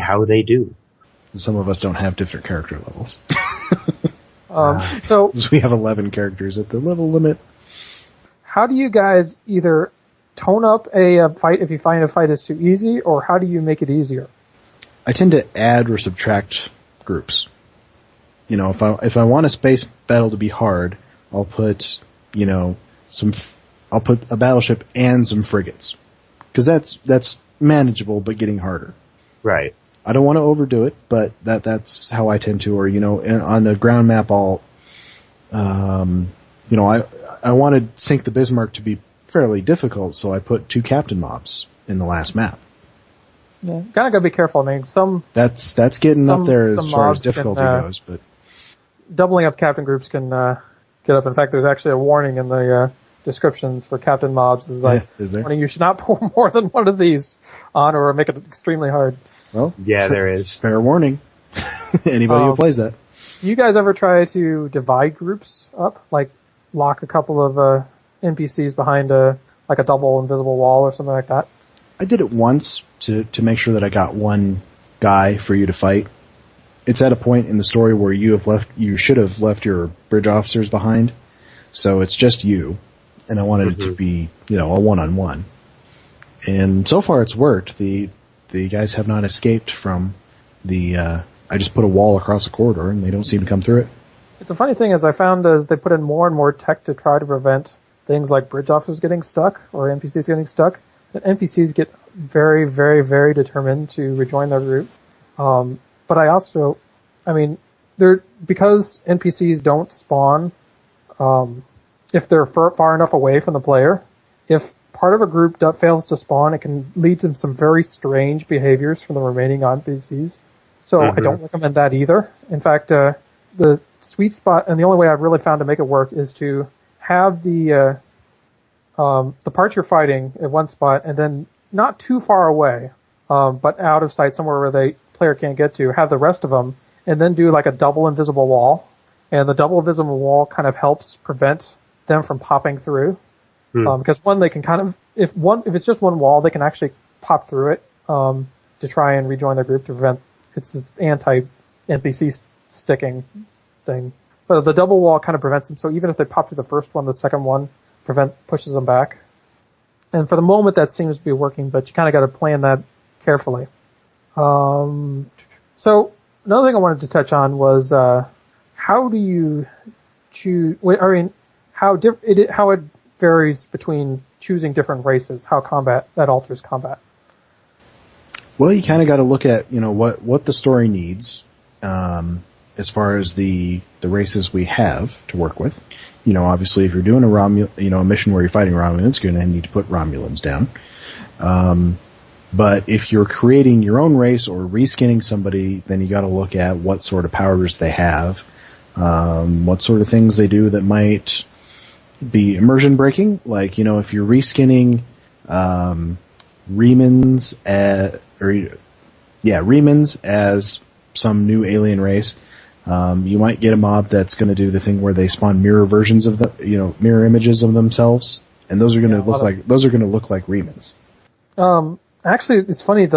how they do. Some of us don't have different character levels. So we have 11 characters at the level limit. How do you guys either tone up a fight if you find a fight is too easy, or how do you make it easier? I tend to add or subtract groups. You know, if I want a space battle to be hard, I'll put, you know, I'll put a battleship and some frigates. Cause that's manageable, but getting harder. Right. I don't want to overdo it, but that's how I tend to, or, you know, on the ground map, I'll, you know, I wanted Sink the Bismarck to be fairly difficult, so I put 2 captain mobs in the last map. Yeah, kinda gotta be careful. I mean, that's getting up there as far as difficulty goes, but doubling up captain groups can, get up. In fact, there's actually a warning in the, descriptions for captain mobs. Is like, is there? You should not pull more than one of these on or make it extremely hard. Well, yeah, there is. Fair warning. Anybody who plays that. Do you guys ever try to divide groups up? Like, lock a couple of, NPCs behind like a double invisible wall or something like that? I did it once to make sure that I got one guy for you to fight. It's at a point in the story where you should have left your bridge officers behind. So it's just you. And I wanted it to be, you know, a one-on-one. And so far it's worked. The guys have not escaped from I just put a wall across the corridor and they don't seem to come through it. It's a funny thing is I found as they put in more and more tech to try to prevent things like bridge officers getting stuck or NPCs getting stuck, that NPCs get very, very, very determined to rejoin their group. But I also, I mean, because NPCs don't spawn, if they're far enough away from the player, if part of a group fails to spawn, it can lead to some very strange behaviors from the remaining NPCs. So I don't recommend that either. In fact, the sweet spot, and the only way I've really found to make it work is to have the parts you're fighting at one spot and then not too far away, but out of sight somewhere where the player can't get to, have the rest of them, and then do like a double invisible wall. And the double invisible wall kind of helps prevent them from popping through. Because one, they can kind of, if it's just one wall, they can actually pop through it, to try and rejoin their group to prevent, it's this anti-NPC sticking thing. But the double wall kind of prevents them, so even if they pop through the first one, the second one pushes them back. And for the moment that seems to be working, but you kind of gotta plan that carefully. So, another thing I wanted to touch on was, how do you choose, I mean, how it varies between choosing different races, how that alters combat. Well, you kind of got to look at, you know, what the story needs, as far as the races we have to work with. You know, obviously if you're doing a mission where you're fighting Romulans, you're going to need to put Romulans down. But if you're creating your own race or reskinning somebody, then you got to look at what sort of powers they have, what sort of things they do that might be immersion breaking. Like, you know, if you're reskinning, Remans as some new alien race, you might get a mob that's going to do the thing where they spawn mirror versions of mirror images of themselves, and those are going to look like Remans. Actually, it's funny.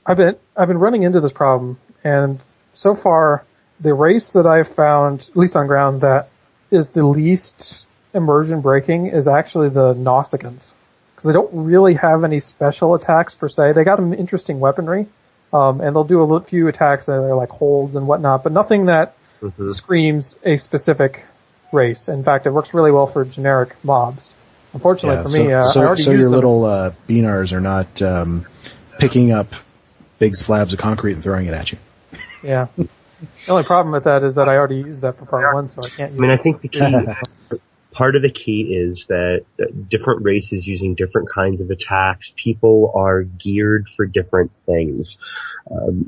I've been running into this problem, and so far, the race that I've found, at least on ground, that is the least immersion breaking is actually the Nausicaans. Because they don't really have any special attacks per se. They got some interesting weaponry, and they'll do a few attacks that are like holds and whatnot, but nothing that screams a specific race. In fact, it works really well for generic mobs. Unfortunately for me, I already so used your them. little Beanars are not picking up big slabs of concrete and throwing it at you. Yeah. The only problem with that is that I already used that for part one, so I can't use it. I think the key, part of the key is that different races using different kinds of attacks, people are geared for different things.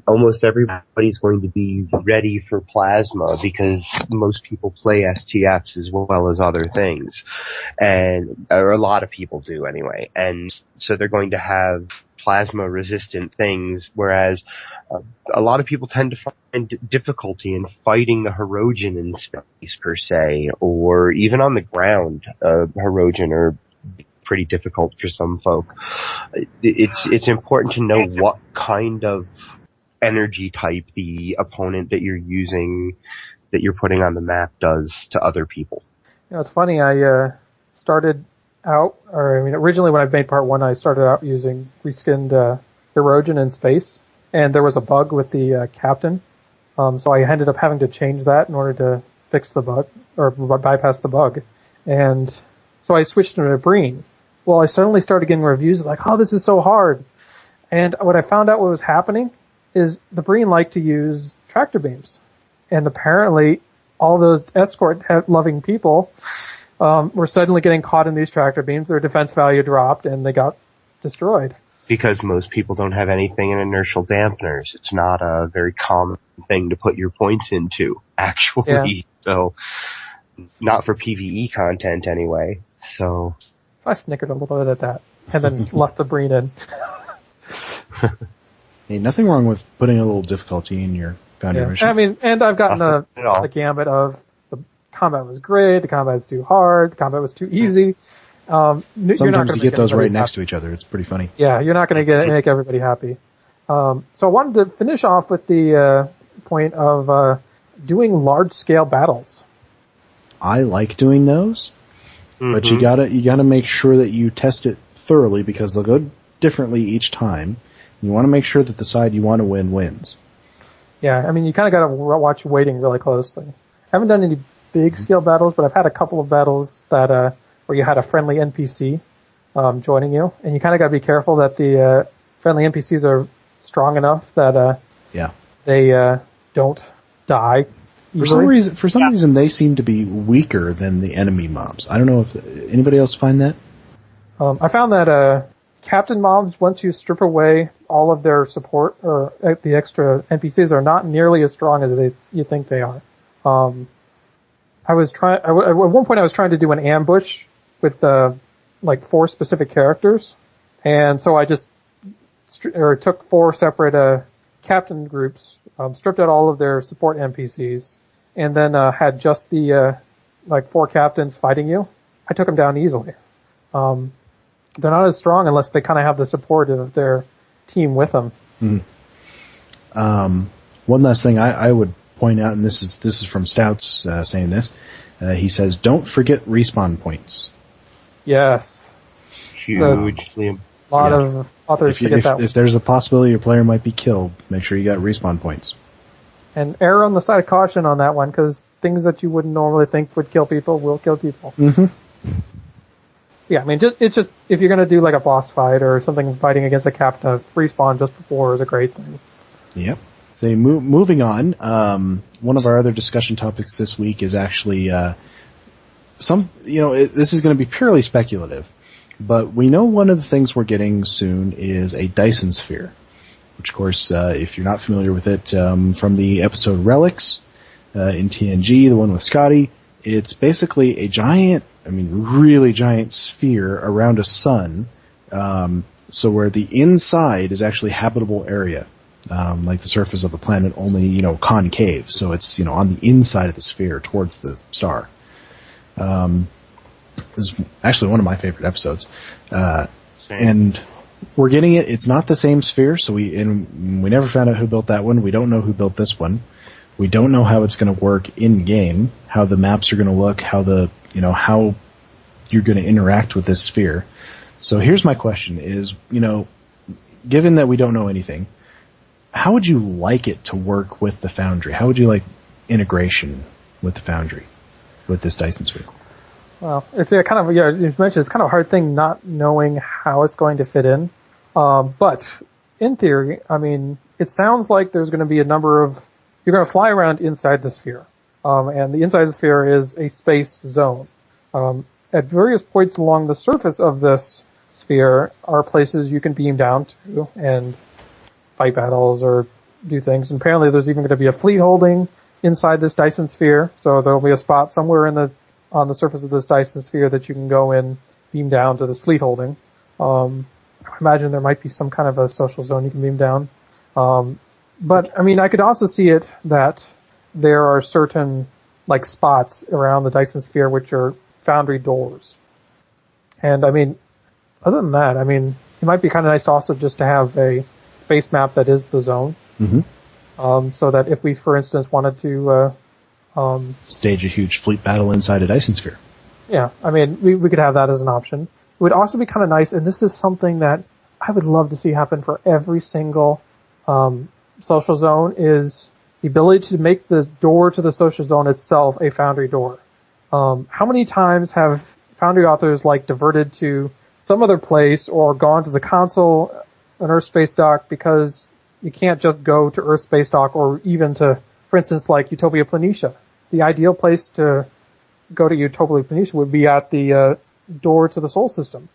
Almost everybody's going to be ready for plasma because most people play STFs as well as other things. Or a lot of people do anyway. And so they're going to have plasma resistant things, whereas a lot of people tend to find difficulty in fighting the Hippiejohn in space per se, or even on the ground. Hippiejohn are pretty difficult for some folk. It's important to know what kind of energy type the opponent that you're using, that you're putting on the map, does to other people. You know, it's funny. I started out, originally when I made part 1, I started out using reskinned erosion in space, and there was a bug with the captain. So I ended up having to change that in order to fix the bug, or bypass the bug. And so I switched to a Breen. Well, I suddenly started getting reviews like, oh, this is so hard. And what I found out what was happening is the Breen liked to use tractor beams. And apparently all those escort-loving people were suddenly getting caught in these tractor beams. Their defense value dropped, and they got destroyed. Because most people don't have anything in inertial dampeners. It's not a very common thing to put your points into, actually. Yeah. So, not for PvE content anyway. So, I snickered a little bit at that, and then left the Breen in. Hey, nothing wrong with putting a little difficulty in your Foundry mission. I mean, and I've gotten the gambit of the combat was great, the combat was too hard, the combat was too easy. Sometimes you get those right next to each other. It's pretty funny. Yeah, you're not going to make everybody happy. So I wanted to finish off with the point of doing large-scale battles. I like doing those, but you gotta make sure that you test it thoroughly because they'll go differently each time. You want to make sure that the side you want to win wins. Yeah, I mean, you kind of got to watch waiting really closely. I haven't done any big-scale battles, but I've had a couple of battles that where you had a friendly NPC joining you, and you kind of got to be careful that the friendly NPCs are strong enough that they don't die easily. For some reason, they seem to be weaker than the enemy mobs. I don't know if anybody else find that. I found that captain mobs, once you strip away all of their support or the extra NPCs, are not nearly as strong as you think they are. At one point I was trying to do an ambush with 4 specific characters, and so I just took 4 separate captain groups, stripped out all of their support NPCs, and then had just the 4 captains fighting you. I took them down easily. They're not as strong unless they kind of have the support of their team with them. One last thing I would point out, and this is from Stoutes saying this. He says, "Don't forget respawn points." Yes, hugely. A lot of authors forget that. If there's a possibility your player might be killed, make sure you got respawn points. And err on the side of caution on that one, because things that you wouldn't normally think would kill people will kill people. Mm-hmm. Yeah, I mean, it's just if you're going to do like a boss fight or something fighting against a captain, respawn just before is a great thing. Yep. So moving on, one of our other discussion topics this week is actually this is going to be purely speculative, but we know one of the things we're getting soon is a Dyson Sphere, which of course, if you're not familiar with it, from the episode Relics in TNG, the one with Scotty, it's basically a giant, really giant sphere around a sun, so where the inside is actually habitable area. Like the surface of a planet, only, concave. So it's, on the inside of the sphere towards the star. This is actually one of my favorite episodes. And we're getting it. It's not the same sphere. So we never found out who built that one. We don't know who built this one. We don't know how it's going to work in game, how the maps are going to look, how how you're going to interact with this sphere. So here's my question is, given that we don't know anything, how would you like it to work with the Foundry? How would you like integration with the Foundry, with this Dyson Sphere? Well, it's you mentioned it's kind of a hard thing not knowing how it's going to fit in. But in theory, it sounds like there's going to be a number of, you're going to fly around inside the sphere. And the inside of the sphere is a space zone. At various points along the surface of this sphere are places you can beam down to and fight battles or do things. And apparently there's even going to be a fleet holding inside this Dyson Sphere. So there'll be a spot somewhere on the surface of this Dyson Sphere that you can go in, beam down to this fleet holding. I imagine there might be some kind of a social zone you can beam down. But I could also see it that there are certain spots around the Dyson Sphere which are Foundry doors. And other than that, it might be kind of nice also just to have a space map that is the zone. Mm-hmm. So that if we, for instance, wanted to stage a huge fleet battle inside a Dyson Sphere. Yeah, I mean, we could have that as an option. It would also be kind of nice, and this is something that I would love to see happen for every single social zone, is the ability to make the door to the social zone itself a Foundry door. How many times have Foundry authors diverted to some other place or gone to the console, an Earth space dock, because you can't just go to Earth space dock, or even to, for instance, Utopia Planitia. The ideal place to go to Utopia Planitia would be at the door to the Sol system.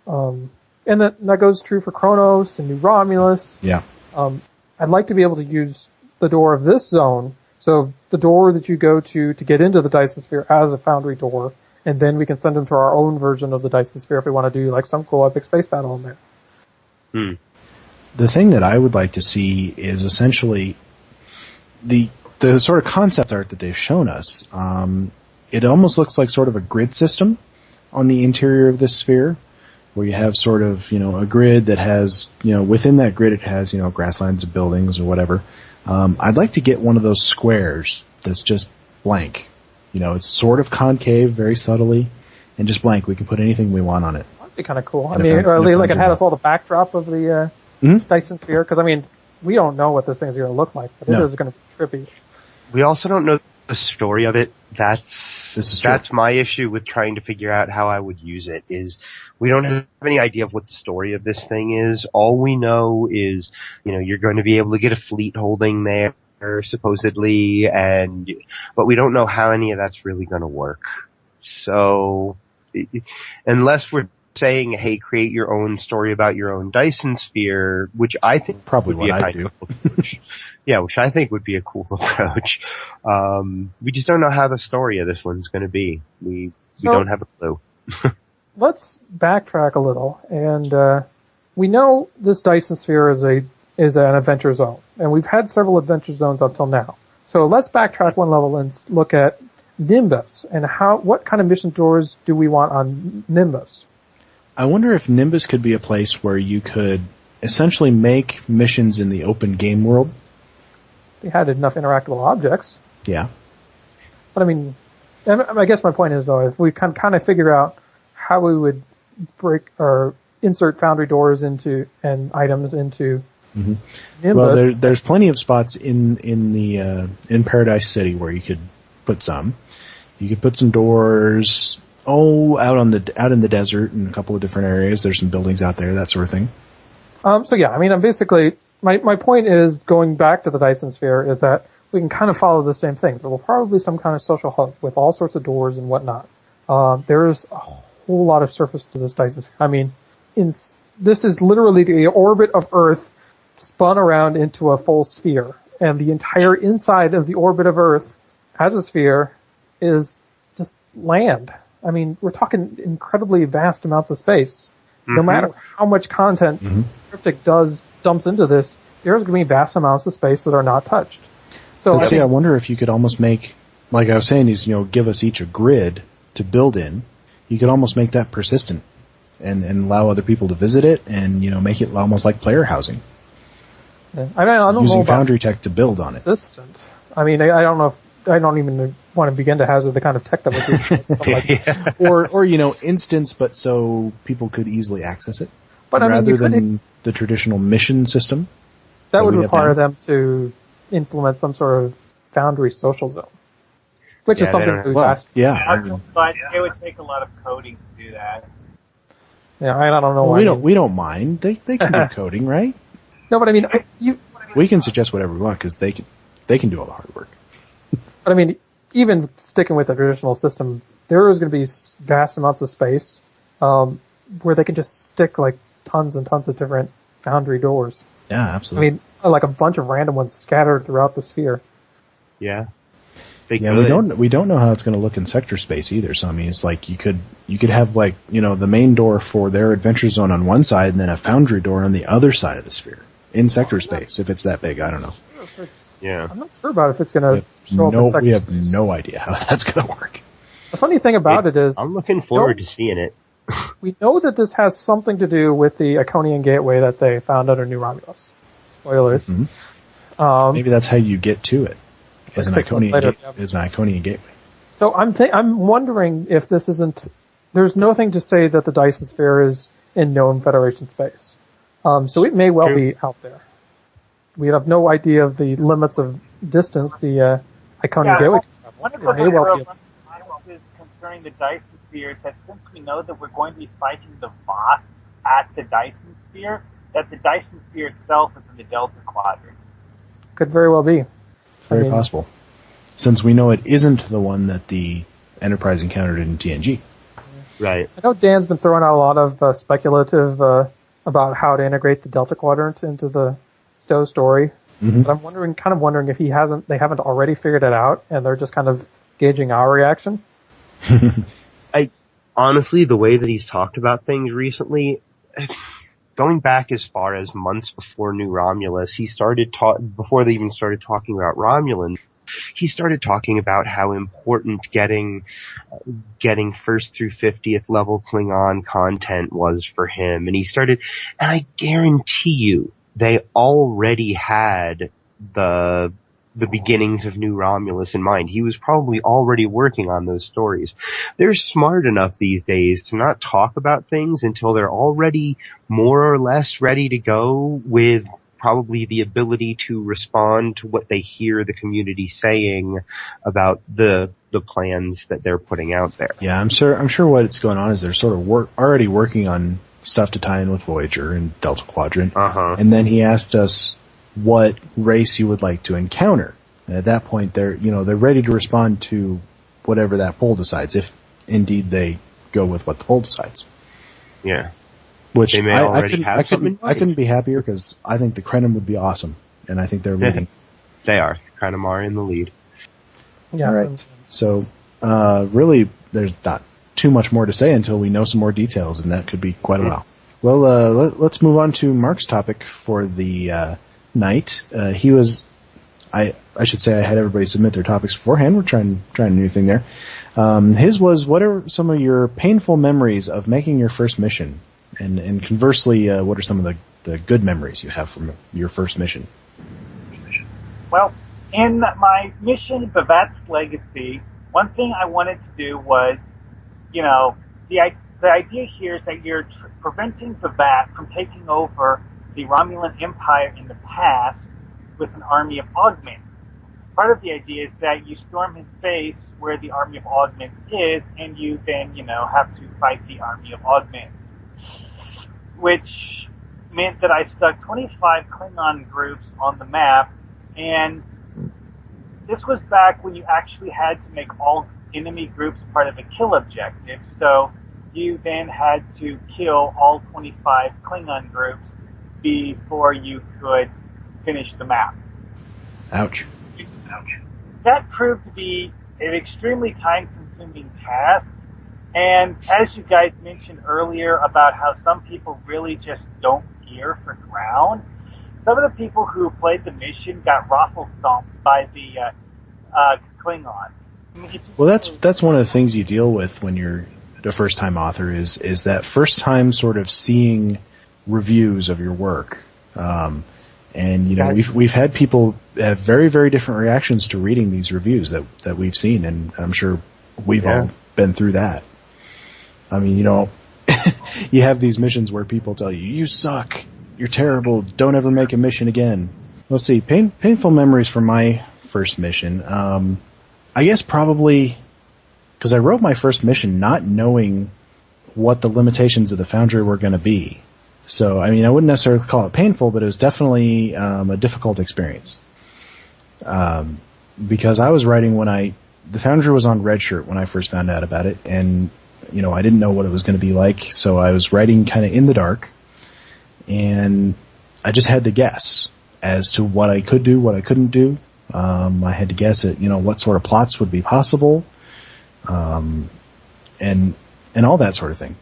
And that goes true for Kronos and New Romulus. Yeah. I'd like to be able to use the door of this zone, so the door that you go to get into the Dyson Sphere as a Foundry door, and then we can send them to our own version of the Dyson Sphere if we want to do some cool epic space battle in there. The thing that I would like to see is essentially the sort of concept art that they've shown us. It almost looks like sort of a grid system on the interior of this sphere, where you have sort of, a grid that has, within that grid it has, grasslands of buildings or whatever. I'd like to get one of those squares that's just blank. It's sort of concave, very subtly, and just blank. We can put anything we want on it. That'd be kind of cool. It had us all the backdrop of the Dyson Sphere, because, we don't know what this thing's going to look like, but it is going to be trippy. We also don't know the story of it. That's my issue with trying to figure out how I would use it, is we don't have any idea of what the story of this thing is. All we know is, you're going to be able to get a fleet holding there, supposedly, but we don't know how any of that's really going to work. So, unless we're saying, hey, create your own story about your own Dyson Sphere, which I think probably would be what I do. Yeah, which I think would be a cool approach. We just don't know how the story of this one's going to be. We don't have a clue. Let's backtrack a little, and we know this Dyson Sphere is an adventure zone, and we've had several adventure zones up till now. So let's backtrack one level and look at Nimbus, and what kind of mission doors do we want on Nimbus? I wonder if Nimbus could be a place where you could essentially make missions in the open game world. They had enough interactable objects. Yeah. But I guess my point is, though, if we can kind of figure out how we would break or insert Foundry doors and items into Nimbus. Well, there's plenty of spots in Paradise City where you could put some. You could put some doors out in the desert in a couple of different areas. There's some buildings out there, that sort of thing. I'm basically, my point is, going back to the Dyson Sphere, is that we can kind of follow the same thing. There will probably be some kind of social hub with all sorts of doors and whatnot. There's a whole lot of surface to this Dyson Sphere. This is literally the orbit of Earth spun around into a full sphere, and the entire inside of the orbit of Earth as a sphere is just land. We're talking incredibly vast amounts of space. No matter how much content Cryptic dumps into this, there's going to be vast amounts of space that are not touched. So I wonder if you could almost make, like I was saying, give us each a grid to build in. You could almost make that persistent and allow other people to visit it, and make it almost like player housing. Yeah. I don't using know Foundry tech to build on it. Persistent. I don't know. I don't even want to begin to hazard the kind of tech that would be or instance, but so people could easily access it. But rather than the traditional mission system. That would require them to implement some sort of Foundry social zone, which is something we've asked. Yeah, but it would take a lot of coding to do that. Yeah, I don't know why. We don't mind. They can do coding, right? No, but we can suggest whatever we want because they can do all the hard work. But even sticking with the traditional system, there is going to be vast amounts of space where they can just stick tons and tons of different Foundry doors. Yeah, absolutely. A bunch of random ones scattered throughout the sphere. Yeah. We don't know how it's going to look in sector space either. So it's like you could have the main door for their adventure zone on one side and then a Foundry door on the other side of the sphere in sector space if it's that big. I don't know. Yeah. I'm not sure about if it's going to show up in sector We have space. no idea how that's going to work. The funny thing about it is, I'm looking forward to seeing it. We know that this has something to do with the Iconian gateway that they found under New Romulus. Spoilers. Maybe that's how you get to it. As an Iconian gateway. So I'm wondering if this isn't. There's nothing to say that the Dyson Sphere is in known Federation space. So it may well be out there. We have no idea of the limits of distance the Iconian Gateway can travel. One of the is concerning the Dyson Sphere is that since we know that we're going to be fighting the Voss at the Dyson Sphere, that the Dyson Sphere itself is in the Delta Quadrant. Could very well be. Very possible. Since we know it isn't the one that the Enterprise encountered in TNG. Right. I know Dan's been throwing out a lot of speculative about how to integrate the Delta Quadrant into the Stowe story. Mm-hmm. But I'm wondering if they haven't already figured it out, and they're just kind of gauging our reaction. Honestly, the way that he's talked about things recently, going back as far as months before New Romulus, he started before they even started talking about Romulan, he started talking about how important getting first through 50th level Klingon content was for him. And I guarantee you, they already had the beginnings of New Romulus in mind. He was probably already working on those stories. They're smart enough these days to not talk about things until they're already more or less ready to go, with probably the ability to respond to what they hear the community saying about the plans that they're putting out there. Yeah, I'm sure what's going on is they're sort of already working on stuff to tie in with Voyager and Delta Quadrant. Uh-huh. And then he asked us what race you would like to encounter. And at that point, they're ready to respond to whatever that poll decides, if indeed they go with what the poll decides. Yeah. Which they may already have something. I couldn't be happier, because I think the Krenim would be awesome, and I think they're leading. They are. Krenim are in the lead. Yeah. All right. So, really, there's not too much more to say until we know some more details, and that could be quite a while. Well, let's move on to Mark's topic for the night. I should say I had everybody submit their topics beforehand. We're trying a new thing there. His was, what are some of your painful memories of making your first mission? And conversely, what are some of the good memories you have from your first mission? Well, in my mission, Bavat's Legacy, one thing I wanted to do was, the idea here is that you're preventing Bavat from taking over the Romulan Empire in the past with an army of augments. Part of the idea is that you storm his base where the army of augments is, and you then, have to fight the army of augments. Which meant that I stuck 25 Klingon groups on the map, and this was back when you actually had to make all enemy groups part of a kill objective, so you then had to kill all 25 Klingon groups before you could finish the map. Ouch. That proved to be an extremely time-consuming task, and as you guys mentioned earlier about how some people really just don't care for ground, some of the people who played the mission got raffle stomped by the Klingons. Well, that's one of the things you deal with when you're the first-time author is that first time sort of seeing reviews of your work. And we've had people have very, very different reactions to reading these reviews that we've seen, and I'm sure we've all been through that. I mean, you have these missions where people tell you suck, you're terrible, don't ever make a mission again. Let's see, painful memories from my first mission. I guess probably because I wrote my first mission not knowing what the limitations of the Foundry were going to be. So, I mean, I wouldn't necessarily call it painful, but it was definitely a difficult experience. Because I was writing the Foundry was on Redshirt when I first found out about it, and I didn't know what it was going to be like, so I was writing kind of in the dark, and I just had to guess as to what I could do, what I couldn't do. I had to guess at, what sort of plots would be possible, and all that sort of thing.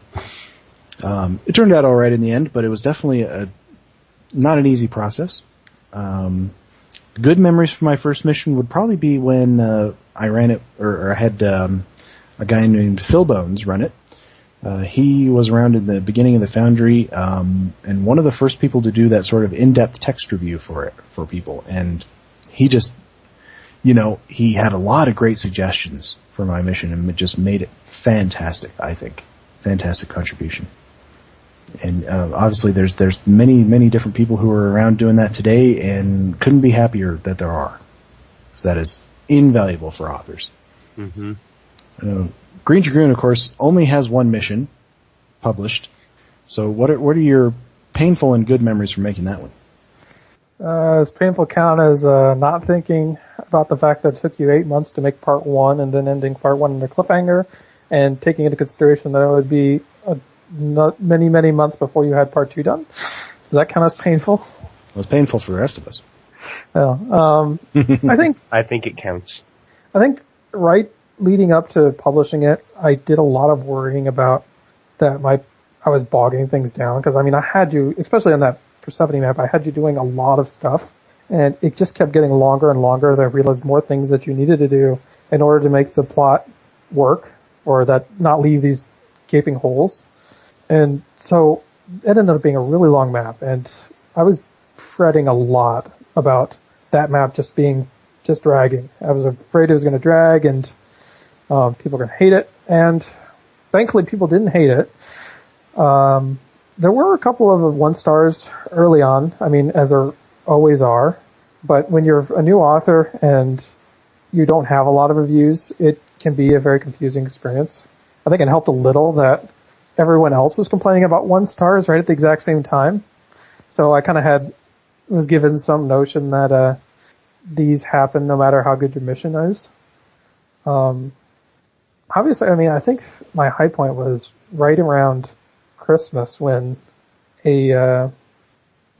It turned out all right in the end, but it was definitely not an easy process. Good memories from my first mission would probably be when I ran it, or I had a guy named Phil Bones run it. He was around in the beginning of the Foundry, and one of the first people to do that sort of in-depth text review for people. And he just, he had a lot of great suggestions for my mission, and it just made it fantastic, I think. Fantastic contribution. And obviously there's many different people who are around doing that today, and couldn't be happier that there are. Because that is invaluable for authors. Mm-hmm. Greendragoon, of course, only has one mission published. So what are your painful and good memories from making that one? As painful count as not thinking about the fact that it took you 8 months to make part 1 and then ending part 1 in a cliffhanger, and taking into consideration that it would be many months before you had part 2 done. Does that count as painful? Well, it's painful for the rest of us. Well, I think it counts. I think right leading up to publishing it, I did a lot of worrying about that I was bogging things down, because I had you, especially on that Persephone map, I had you doing a lot of stuff, and it just kept getting longer and longer as I realized more things that you needed to do in order to make the plot work, or that not leave these gaping holes. And so it ended up being a really long map, and I was fretting a lot about that map just dragging. I was afraid it was going to drag, and people were going to hate it, and thankfully people didn't hate it. There were a couple of 1 stars early on, as there always are, but when you're a new author and you don't have a lot of reviews, it can be a very confusing experience. I think it helped a little that everyone else was complaining about 1 stars right at the exact same time. So I kind of was given some notion that, these happen no matter how good your mission is. Obviously, I think my high point was right around Christmas when then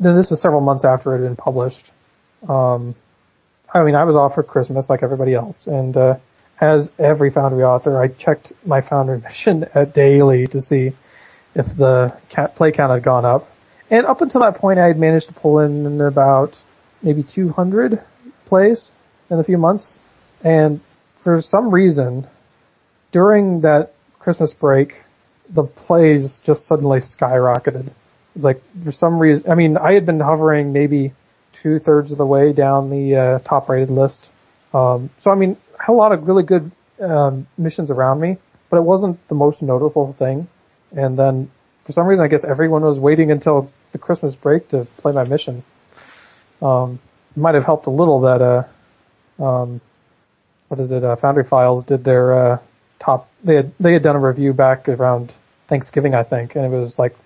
this was several months after it had been published. I was off for Christmas like everybody else, and as every Foundry author, I checked my Foundry mission daily to see if the play count had gone up. And up until that point, I had managed to pull in about maybe 200 plays in a few months. And for some reason, during that Christmas break, the plays just suddenly skyrocketed. Like, for some reason, I had been hovering maybe 2/3 of the way down the top rated list. So I had a lot of really good missions around me, but it wasn't the most notable thing. And then for some reason, I guess everyone was waiting until the Christmas break to play my mission. It might have helped a little that Foundry Files did their top. They had done a review back around Thanksgiving, I think, and it was like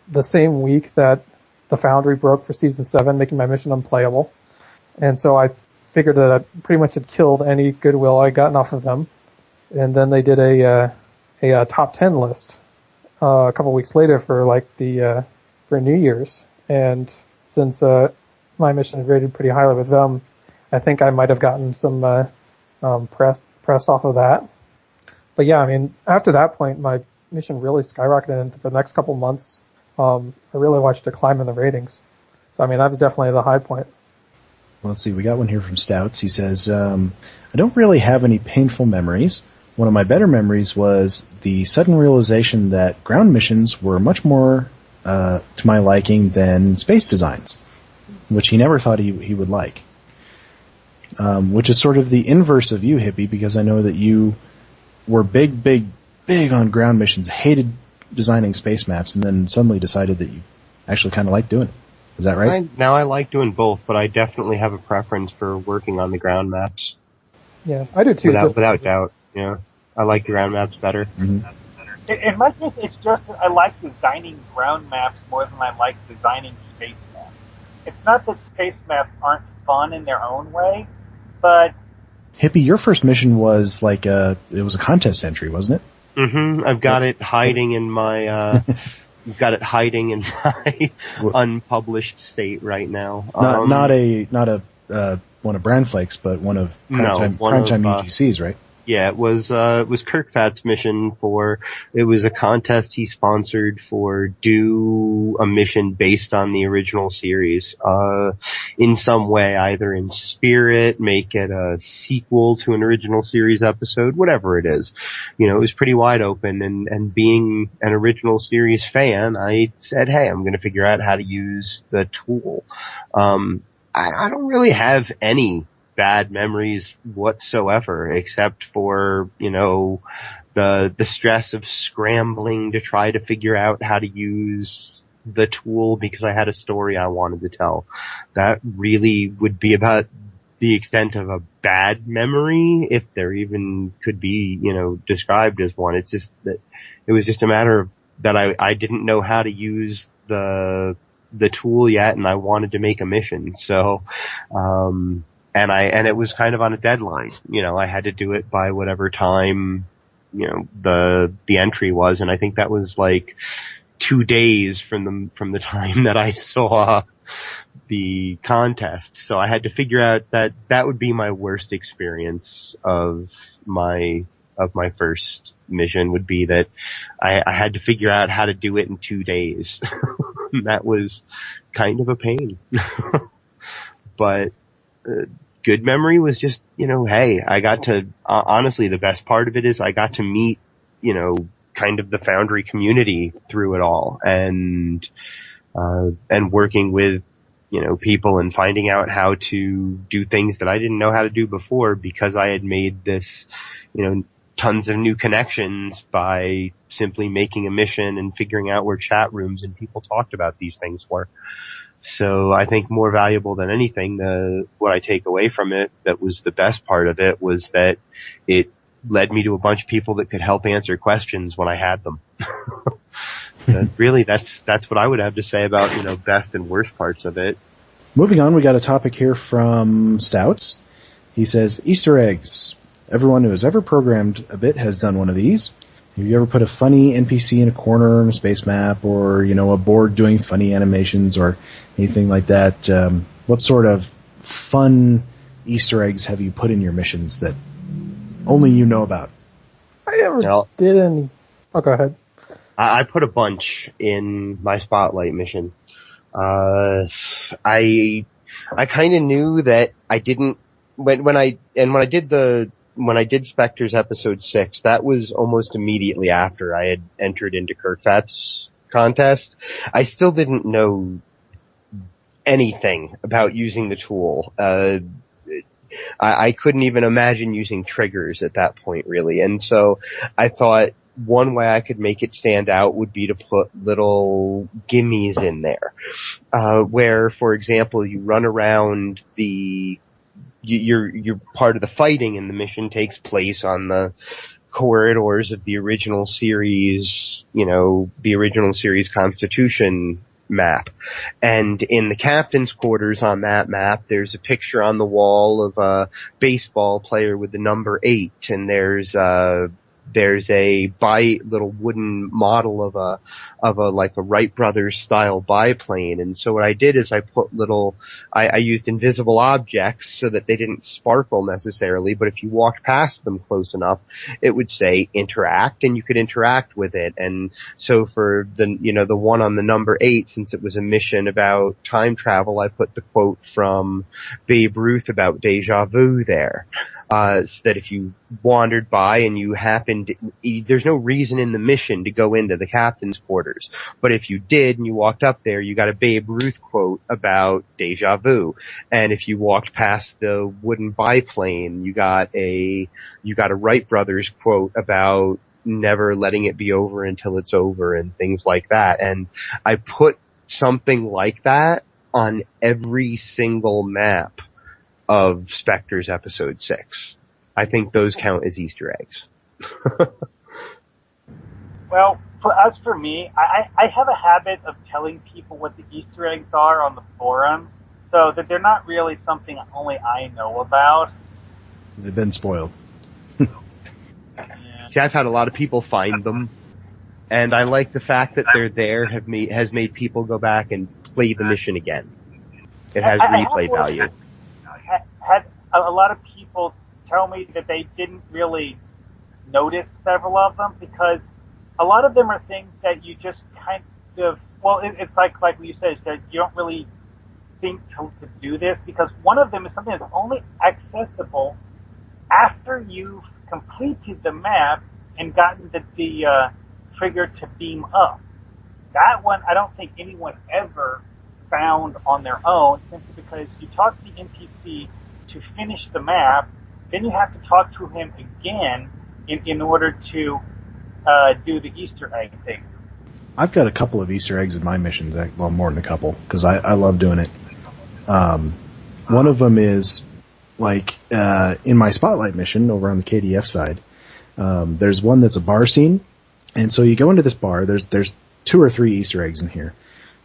the same week that the Foundry broke for season 7, making my mission unplayable. And so I figured that I pretty much had killed any goodwill I'd gotten off of them. And then they did a top 10 list a couple weeks later for for New Year's. And since my mission is rated pretty highly with them, I think I might have gotten some press off of that. But yeah, after that point, my mission really skyrocketed, and for the next couple months, I really watched it climb in the ratings. So that was definitely the high point. Well, let's see, we got one here from Stoutes. He says, I don't really have any painful memories. One of my better memories was the sudden realization that ground missions were much more to my liking than space designs, which he never thought he would like. Which is sort of the inverse of you, Hippie, because I know that you were big on ground missions, hated designing space maps, and then suddenly decided that you actually kind of liked doing it. Is that right? Now I like doing both, but I definitely have a preference for working on the ground maps. Yeah, I do too. Without doubt, yeah. I like the ground maps better. Mm-hmm. In my case, it's just that I like designing ground maps more than I like designing space maps. It's not that space maps aren't fun in their own way, but... Hippie, your first mission was it was a contest entry, wasn't it? Mm-hmm. I've got it hiding in my, unpublished state right now. Not a one of Brand Flakes, but one of Primetime UGCs, right? Yeah, it was Kirkfat's mission it was a contest he sponsored for do a mission based on the original series, in some way, either in spirit, make it a sequel to an original series episode, whatever it is. It was pretty wide open, and being an original series fan, I said, hey, I'm gonna figure out how to use the tool. I don't really have any bad memories whatsoever, except for, the stress of scrambling to try to figure out how to use the tool because I had a story I wanted to tell. That really would be about the extent of a bad memory, if there even could be, described as one. It's just that it was just a matter of that I didn't know how to use the tool yet, and I wanted to make a mission. So, and it was kind of on a deadline. I had to do it by whatever time, the entry was, and I think that was like 2 days from the time that I saw the contest. So I had to figure out that would be my worst experience of my first mission, would be that I had to figure out how to do it in 2 days. That was kind of a pain. But good memory was just, hey, I got to, honestly, the best part of it is I got to meet, kind of the Foundry community through it all, and working with, people and finding out how to do things that I didn't know how to do before, because I had made this, tons of new connections by simply making a mission and figuring out where chat rooms and people talked about these things were. So I think more valuable than anything, what I take away from it, that was the best part of it, was that it led me to a bunch of people that could help answer questions when I had them. So really, that's what I would have to say about, best and worst parts of it. Moving on, we got a topic here from Stoutes. He says, Easter eggs. Everyone who has ever programmed a bit has done one of these. Have you ever put a funny NPC in a corner on a space map, or, a board doing funny animations or anything like that? What sort of fun Easter eggs have you put in your missions that only you know about? I never did any. Oh, go ahead. I put a bunch in my Spotlight mission. I kind of knew that I didn't, when I did Spectres episode 6, that was almost immediately after I had entered into Kurtfat's contest. I still didn't know anything about using the tool. I couldn't even imagine using triggers at that point, really. And so I thought one way I could make it stand out would be to put little gimmies in there, where, for example, you run around you're part of the fighting, and the mission takes place on the corridors of the original series, the original series Constitution map. And in the captain's quarters on that map, there's a picture on the wall of a baseball player with the number 8, and there's a little wooden model of a like a Wright Brothers style biplane. And so what I did is I put I used invisible objects so that they didn't sparkle necessarily, but if you walked past them close enough, it would say interact, and you could interact with it. And so for the one on the number 8, since it was a mission about time travel, I put the quote from Babe Ruth about deja vu there. So that if you wandered by and you there's no reason in the mission to go into the captain's quarters. But if you did and you walked up there, you got a Babe Ruth quote about deja vu. And if you walked past the wooden biplane, you got a Wright Brothers quote about never letting it be over until it's over, and things like that. And I put something like that on every single map of Spectres episode 6. I think those count as Easter eggs. Well, for me, I have a habit of telling people what the Easter eggs are on the forum, so that they're not really something only I know about. They've been spoiled. Yeah. See, I've had a lot of people find them, and I like the fact that they're there has made people go back and play the mission again. It has replay value. Had a lot of people tell me that they didn't really notice several of them, because a lot of them are things that you just kind of, well, it's like what you said, that you don't really think to do this, because one of them is something that's only accessible after you've completed the map and gotten the trigger to beam up. That one, I don't think anyone ever found on their own, simply because you talk to the NPC to finish the map, then you have to talk to him again in order to do the Easter egg thing. I've got a couple of Easter eggs in my missions, well, more than a couple, because I love doing it. One of them is, like, in my Spotlight mission over on the KDF side, there's one that's a bar scene, and so you go into this bar, there's 2 or 3 Easter eggs in here.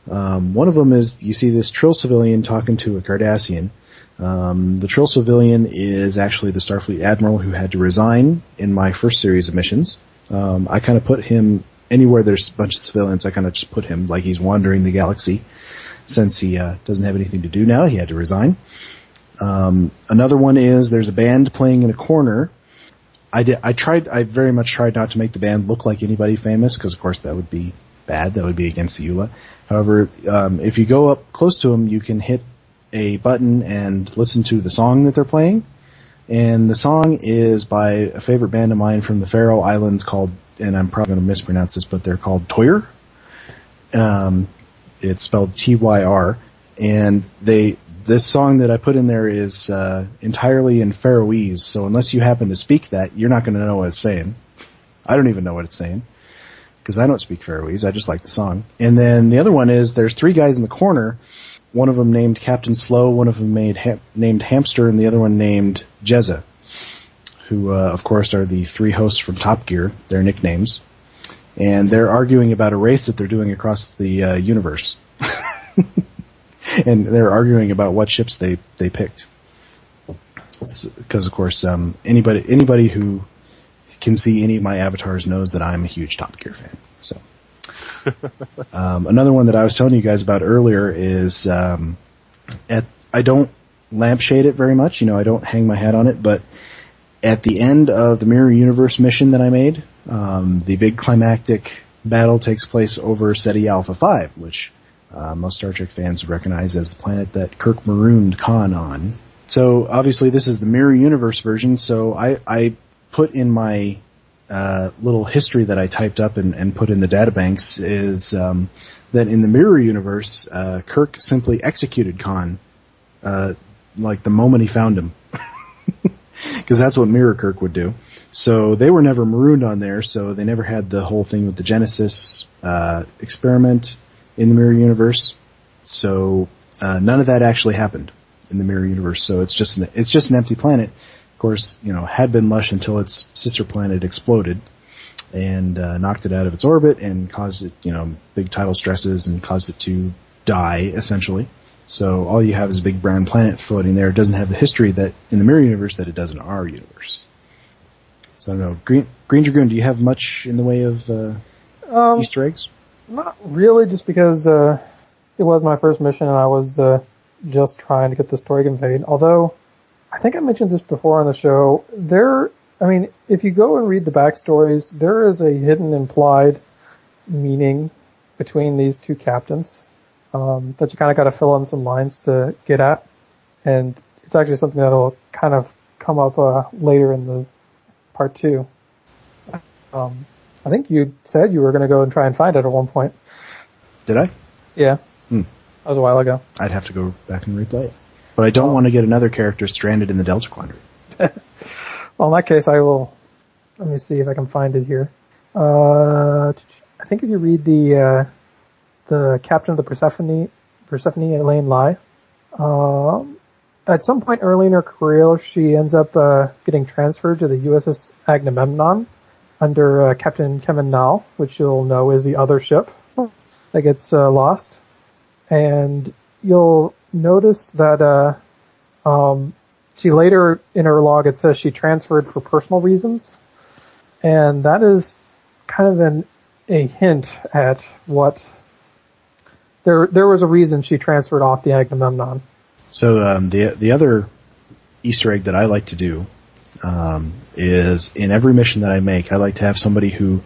One of them is, you see this Trill civilian talking to a Cardassian. The Trill civilian is actually the Starfleet Admiral who had to resign in my first series of missions. I kind of put him anywhere there's a bunch of civilians, I kind of just put him like he's wandering the galaxy. Since he doesn't have anything to do now, he had to resign. Another one is there's a band playing in a corner. I very much tried not to make the band look like anybody famous, because of course that would be bad. That would be against the EULA. However, if you go up close to them, you can hit a button and listen to the song that they're playing. And the song is by a favorite band of mine from the Faroe Islands called, and I'm probably going to mispronounce this, but they're called Tyr. It's spelled Tyr. And this song that I put in there is entirely in Faroese, so unless you happen to speak that, you're not going to know what it's saying. I don't even know what it's saying, because I don't speak Faroese, I just like the song. And then the other one is, there's 3 guys in the corner, one of them named Captain Slow, one of them named Hamster, and the other one named Jezza, who of course are the 3 hosts from Top Gear, their nicknames. And they're arguing about a race that they're doing across the universe. And they're arguing about what ships they picked. Because of course, anybody who can see any of my avatars knows that I'm a huge Top Gear fan. So, another one that I was telling you guys about earlier is, I don't lampshade it very much, I don't hang my hat on it, but at the end of the Mirror Universe mission that I made, the big climactic battle takes place over Ceti Alpha 5, which most Star Trek fans recognize as the planet that Kirk marooned Khan on. So obviously this is the Mirror Universe version, so I put in my little history that I typed up and put in the databanks is that in the Mirror Universe, Kirk simply executed Khan like the moment he found him. Because that's what Mirror Kirk would do. So they were never marooned on there, so they never had the whole thing with the Genesis experiment in the Mirror Universe. So none of that actually happened in the Mirror Universe. So it's just an empty planet. Of course, had been lush until its sister planet exploded and knocked it out of its orbit and caused it, big tidal stresses and caused it to die essentially. So all you have is a big brown planet floating there. It doesn't have the history that in the Mirror Universe that it does in our universe. So I don't know. Greendragoon, do you have much in the way of Easter eggs? Not really, just because it was my first mission and I was just trying to get the story conveyed. Although, I think I mentioned this before on the show, if you go and read the backstories, there is a hidden implied meaning between these 2 captains. That you kind of got to fill in some lines to get at, and it's actually something that'll kind of come up later in the part 2. I think you said you were going to go and try and find it at one point. Did I? Yeah. That was a while ago. I'd have to go back and replay it, but I don't want to get another character stranded in the Delta Quadrant. Well, in that case, I will. Let me see if I can find it here. I think if you read the captain of the Persephone, Elaine Lai. At some point early in her career, she ends up getting transferred to the USS Agamemnon under Captain Kevin Nall, which you'll know is the other ship that gets lost. And you'll notice that she later, in her log, it says she transferred for personal reasons. And that is kind of a hint at what... There was a reason she transferred off the Agamemnon. So the other Easter egg that I like to do is in every mission that I make, I like to have somebody who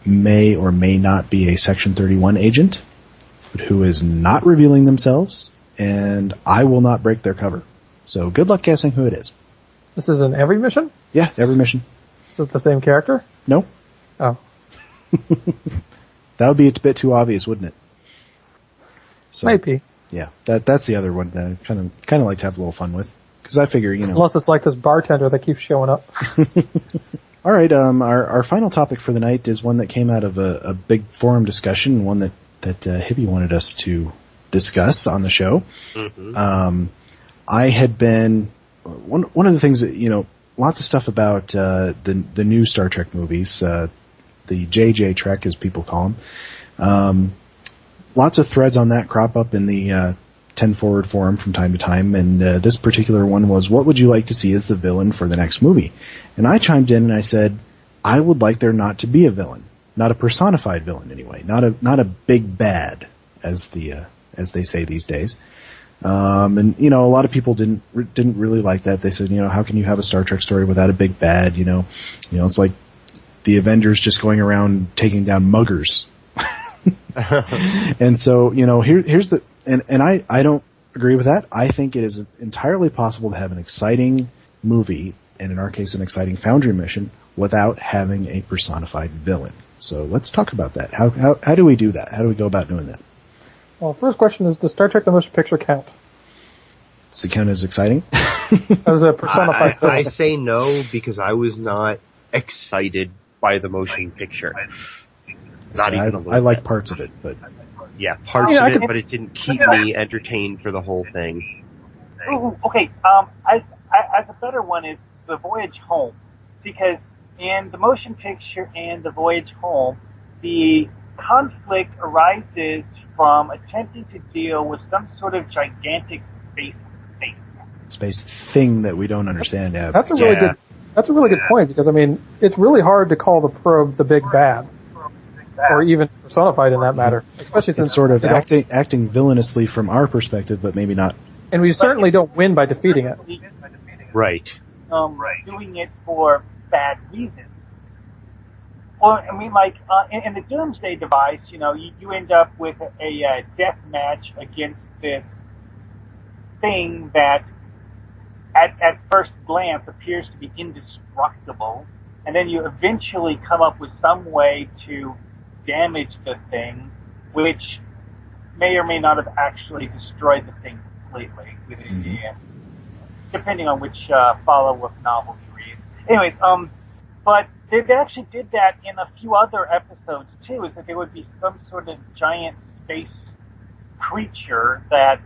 may or may not be a Section 31 agent, but who is not revealing themselves, and I will not break their cover. So good luck guessing who it is. This is in every mission? Yeah, every mission. Is it the same character? No. Oh. That would be a bit too obvious, wouldn't it? So, might be. Yeah, that's the other one that I kind of like to have a little fun with. Because I figure, Unless it's like this bartender that keeps showing up. All right, our final topic for the night is one that came out of a big forum discussion, one that Hippie wanted us to discuss on the show. Mm-hmm. I had been, one of the things that, lots of stuff about, the new Star Trek movies, the JJ Trek as people call them. Lots of threads on that crop up in the, 10 Forward forum from time to time, and this particular one was, what would you like to see as the villain for the next movie? And I chimed in and I said, I would like there not to be a villain. Not a personified villain anyway. Not a big bad, as they say these days. And a lot of people didn't really like that. They said, how can you have a Star Trek story without a big bad? It's like the Avengers just going around taking down muggers. And so, here's the, and I don't agree with that. I think it is entirely possible to have an exciting movie, and in our case an exciting Foundry mission, without having a personified villain. So let's talk about that. How do we do that? How do we go about doing that? Well, first question is, does Star Trek the Motion Picture count? Does it count as exciting? As a personified villain? I say no, because I was not excited by the motion picture. Not even a little I like bit. parts of it, but... Yeah, parts of it, but it didn't keep me entertained for the whole thing. Ooh, okay, as a better one is The Voyage Home, because in the motion picture and The Voyage Home, the conflict arises from attempting to deal with some sort of gigantic space thing that we don't understand. That's a really good point, because it's really hard to call the probe the big bad. Or even personified in that matter. Especially since it's sort of acting villainously from our perspective, but maybe not. And we certainly don't win by defeating it. Right. Doing it for bad reasons. Well, in the Doomsday device, you end up with a death match against this thing that at first glance appears to be indestructible, and then you eventually come up with some way to damage the thing, which may or may not have actually destroyed the thing completely, depending on which follow-up novel you read. Anyways, but they actually did that in a few other episodes too, is that there would be some sort of giant space creature that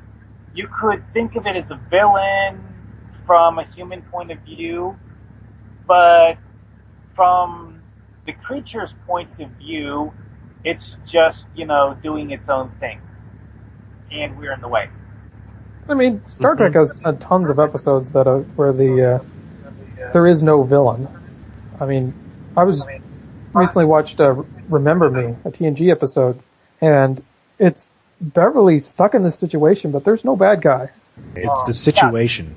you could think of it as a villain from a human point of view, but from the creature's point of view, it's just, doing its own thing. And we're in the way. Star Trek has tons of episodes that are where there is no villain. I recently watched Remember Me, a TNG episode, and it's Beverly stuck in this situation, but there's no bad guy. It's the situation.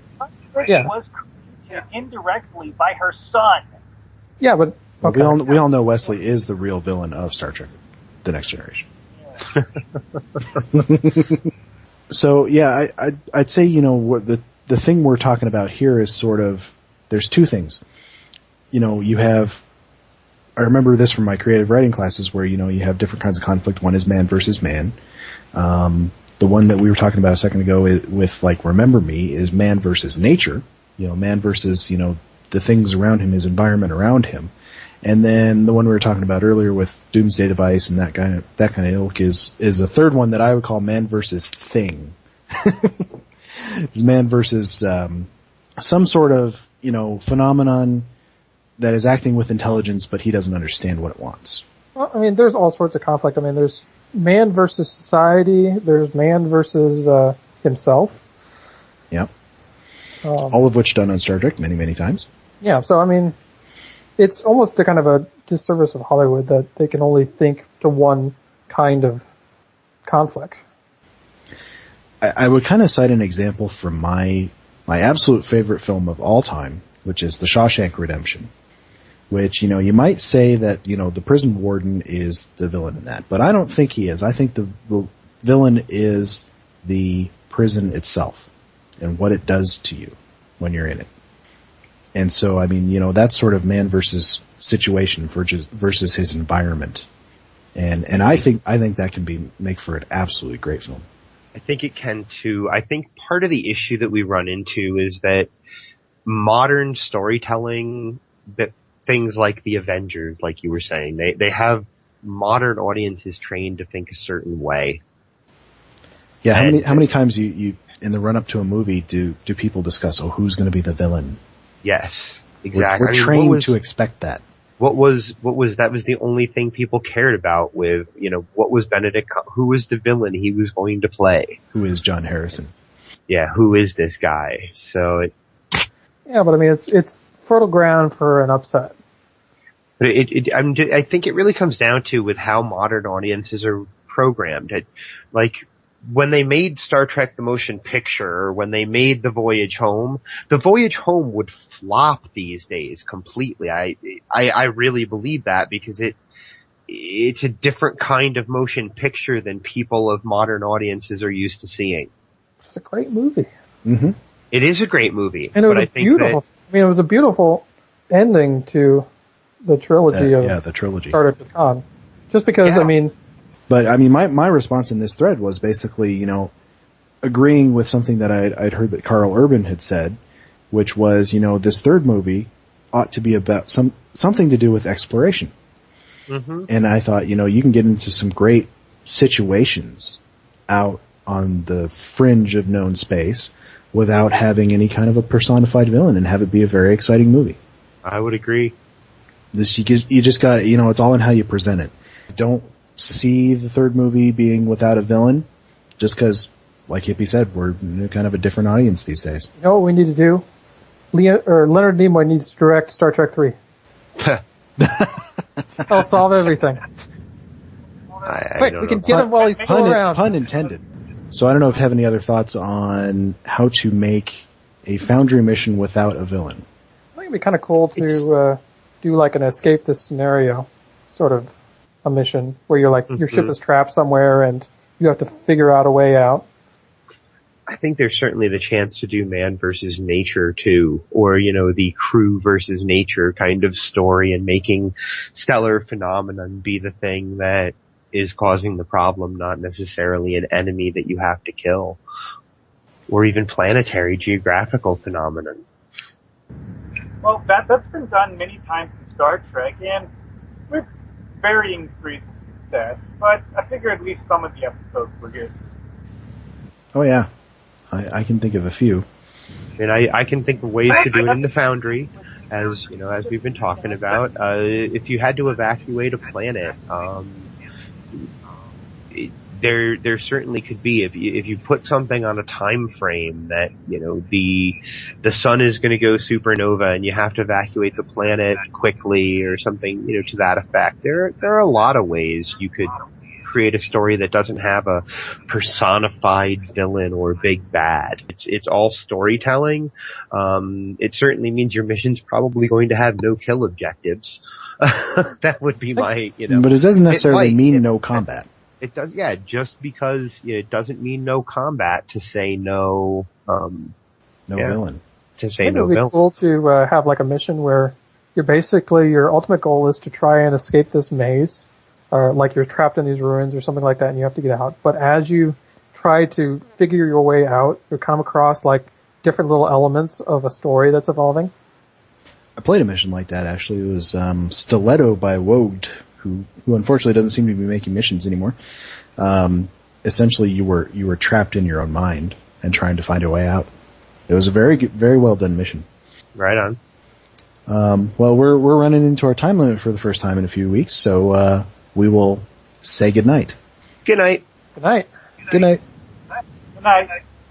Yeah. Was created indirectly by her son. Yeah, but okay. We all know Wesley is the real villain of Star Trek: The Next Generation. So yeah, I'd say what the thing we're talking about here is sort of, there's two things. You have, I remember this from my creative writing classes where you have different kinds of conflict. One is man versus man. The one that we were talking about a second ago with Remember Me is man versus nature. Man versus the things around him, his environment around him. And then the one we were talking about earlier with Doomsday Device and that kind of ilk is a third one that I would call man versus thing. Man versus some sort of phenomenon that is acting with intelligence, but he doesn't understand what it wants. Well, there's all sorts of conflict. There's man versus society. There's man versus himself. Yep. All of which done on Star Trek many, many times. Yeah, so it's almost a kind of a disservice of Hollywood that they can only think to one kind of conflict. I would kind of cite an example from my absolute favorite film of all time, which is The Shawshank Redemption. Which, you might say that, the prison warden is the villain in that, but I don't think he is. I think the villain is the prison itself and what it does to you when you're in it. And so, that's sort of man versus situation versus his environment. And I think that can make for an absolutely great film. I think it can too. I think part of the issue that we run into is that modern storytelling, that things like the Avengers, like you were saying, they have modern audiences trained to think a certain way. Yeah, how many times you in the run up to a movie do people discuss, who's going to be the villain? Yes, exactly. We're trained to expect that. What was the only thing people cared about with, what was Benedict, who was the villain he was going to play? Who is John Harrison? Yeah, who is this guy? So yeah, but I mean, it's fertile ground for an upset. But I think it really comes down to with how modern audiences are programmed. Like, when they made Star Trek the Motion Picture, or when they made The Voyage Home would flop these days completely. I really believe that, because it's a different kind of motion picture than people of modern audiences are used to seeing. It's a great movie. Mm-hmm. It is a great movie. And it was beautiful. It was a beautiful ending to the trilogy the trilogy. Star Trek Con. Just because, yeah. But my response in this thread was basically, agreeing with something that I'd heard that Carl Urban had said, which was, this third movie ought to be about something to do with exploration. Mm-hmm. And I thought, you can get into some great situations out on the fringe of known space without having any kind of a personified villain, and have it be a very exciting movie. I would agree. You just got, it's all in how you present it. Don't see the third movie being without a villain, just because, like Hippie said, we're kind of a different audience these days. You know what we need to do? Leonard Nimoy needs to direct Star Trek 3. I'll solve everything. Quick, we can get him while he's still around. Pun intended. So I don't know if you have any other thoughts on how to make a Foundry mission without a villain. I think it'd be kind of cool to do like an escape this scenario, sort of a mission where you're like, your ship is trapped somewhere and you have to figure out a way out. I think there's certainly the chance to do man versus nature too, or, the crew versus nature kind of story, and making stellar phenomenon be the thing that is causing the problem, not necessarily an enemy that you have to kill, or even planetary geographical phenomenon. Well, that's been done many times in Star Trek, and with varying degrees of success, but I figure at least some of the episodes were good. Oh yeah. I can think of a few. And I can think of ways to do it in the Foundry, as we've been talking about. If you had to evacuate a planet, there certainly could be, if you put something on a time frame that, the sun is going to go supernova and you have to evacuate the planet quickly, or something, to that effect. There are a lot of ways you could create a story that doesn't have a personified villain or big bad. It's all storytelling. It certainly means your mission's probably going to have no kill objectives. That would be my, But it doesn't necessarily mean no combat. It does, yeah, just because it doesn't mean no combat to say no, villain. To say no villain. It would be cool to have like a mission where your ultimate goal is to try and escape this maze, or like you're trapped in these ruins or something like that and you have to get out. But as you try to figure your way out, you come across like different little elements of a story that's evolving. I played a mission like that actually. It was Stiletto by Woad, who unfortunately doesn't seem to be making missions anymore. Essentially you were trapped in your own mind and trying to find a way out. It was a very very well done mission. Right on. Well, we're running into our time limit for the first time in a few weeks, so we will say good night. Good night. Good night. Good night. Good night.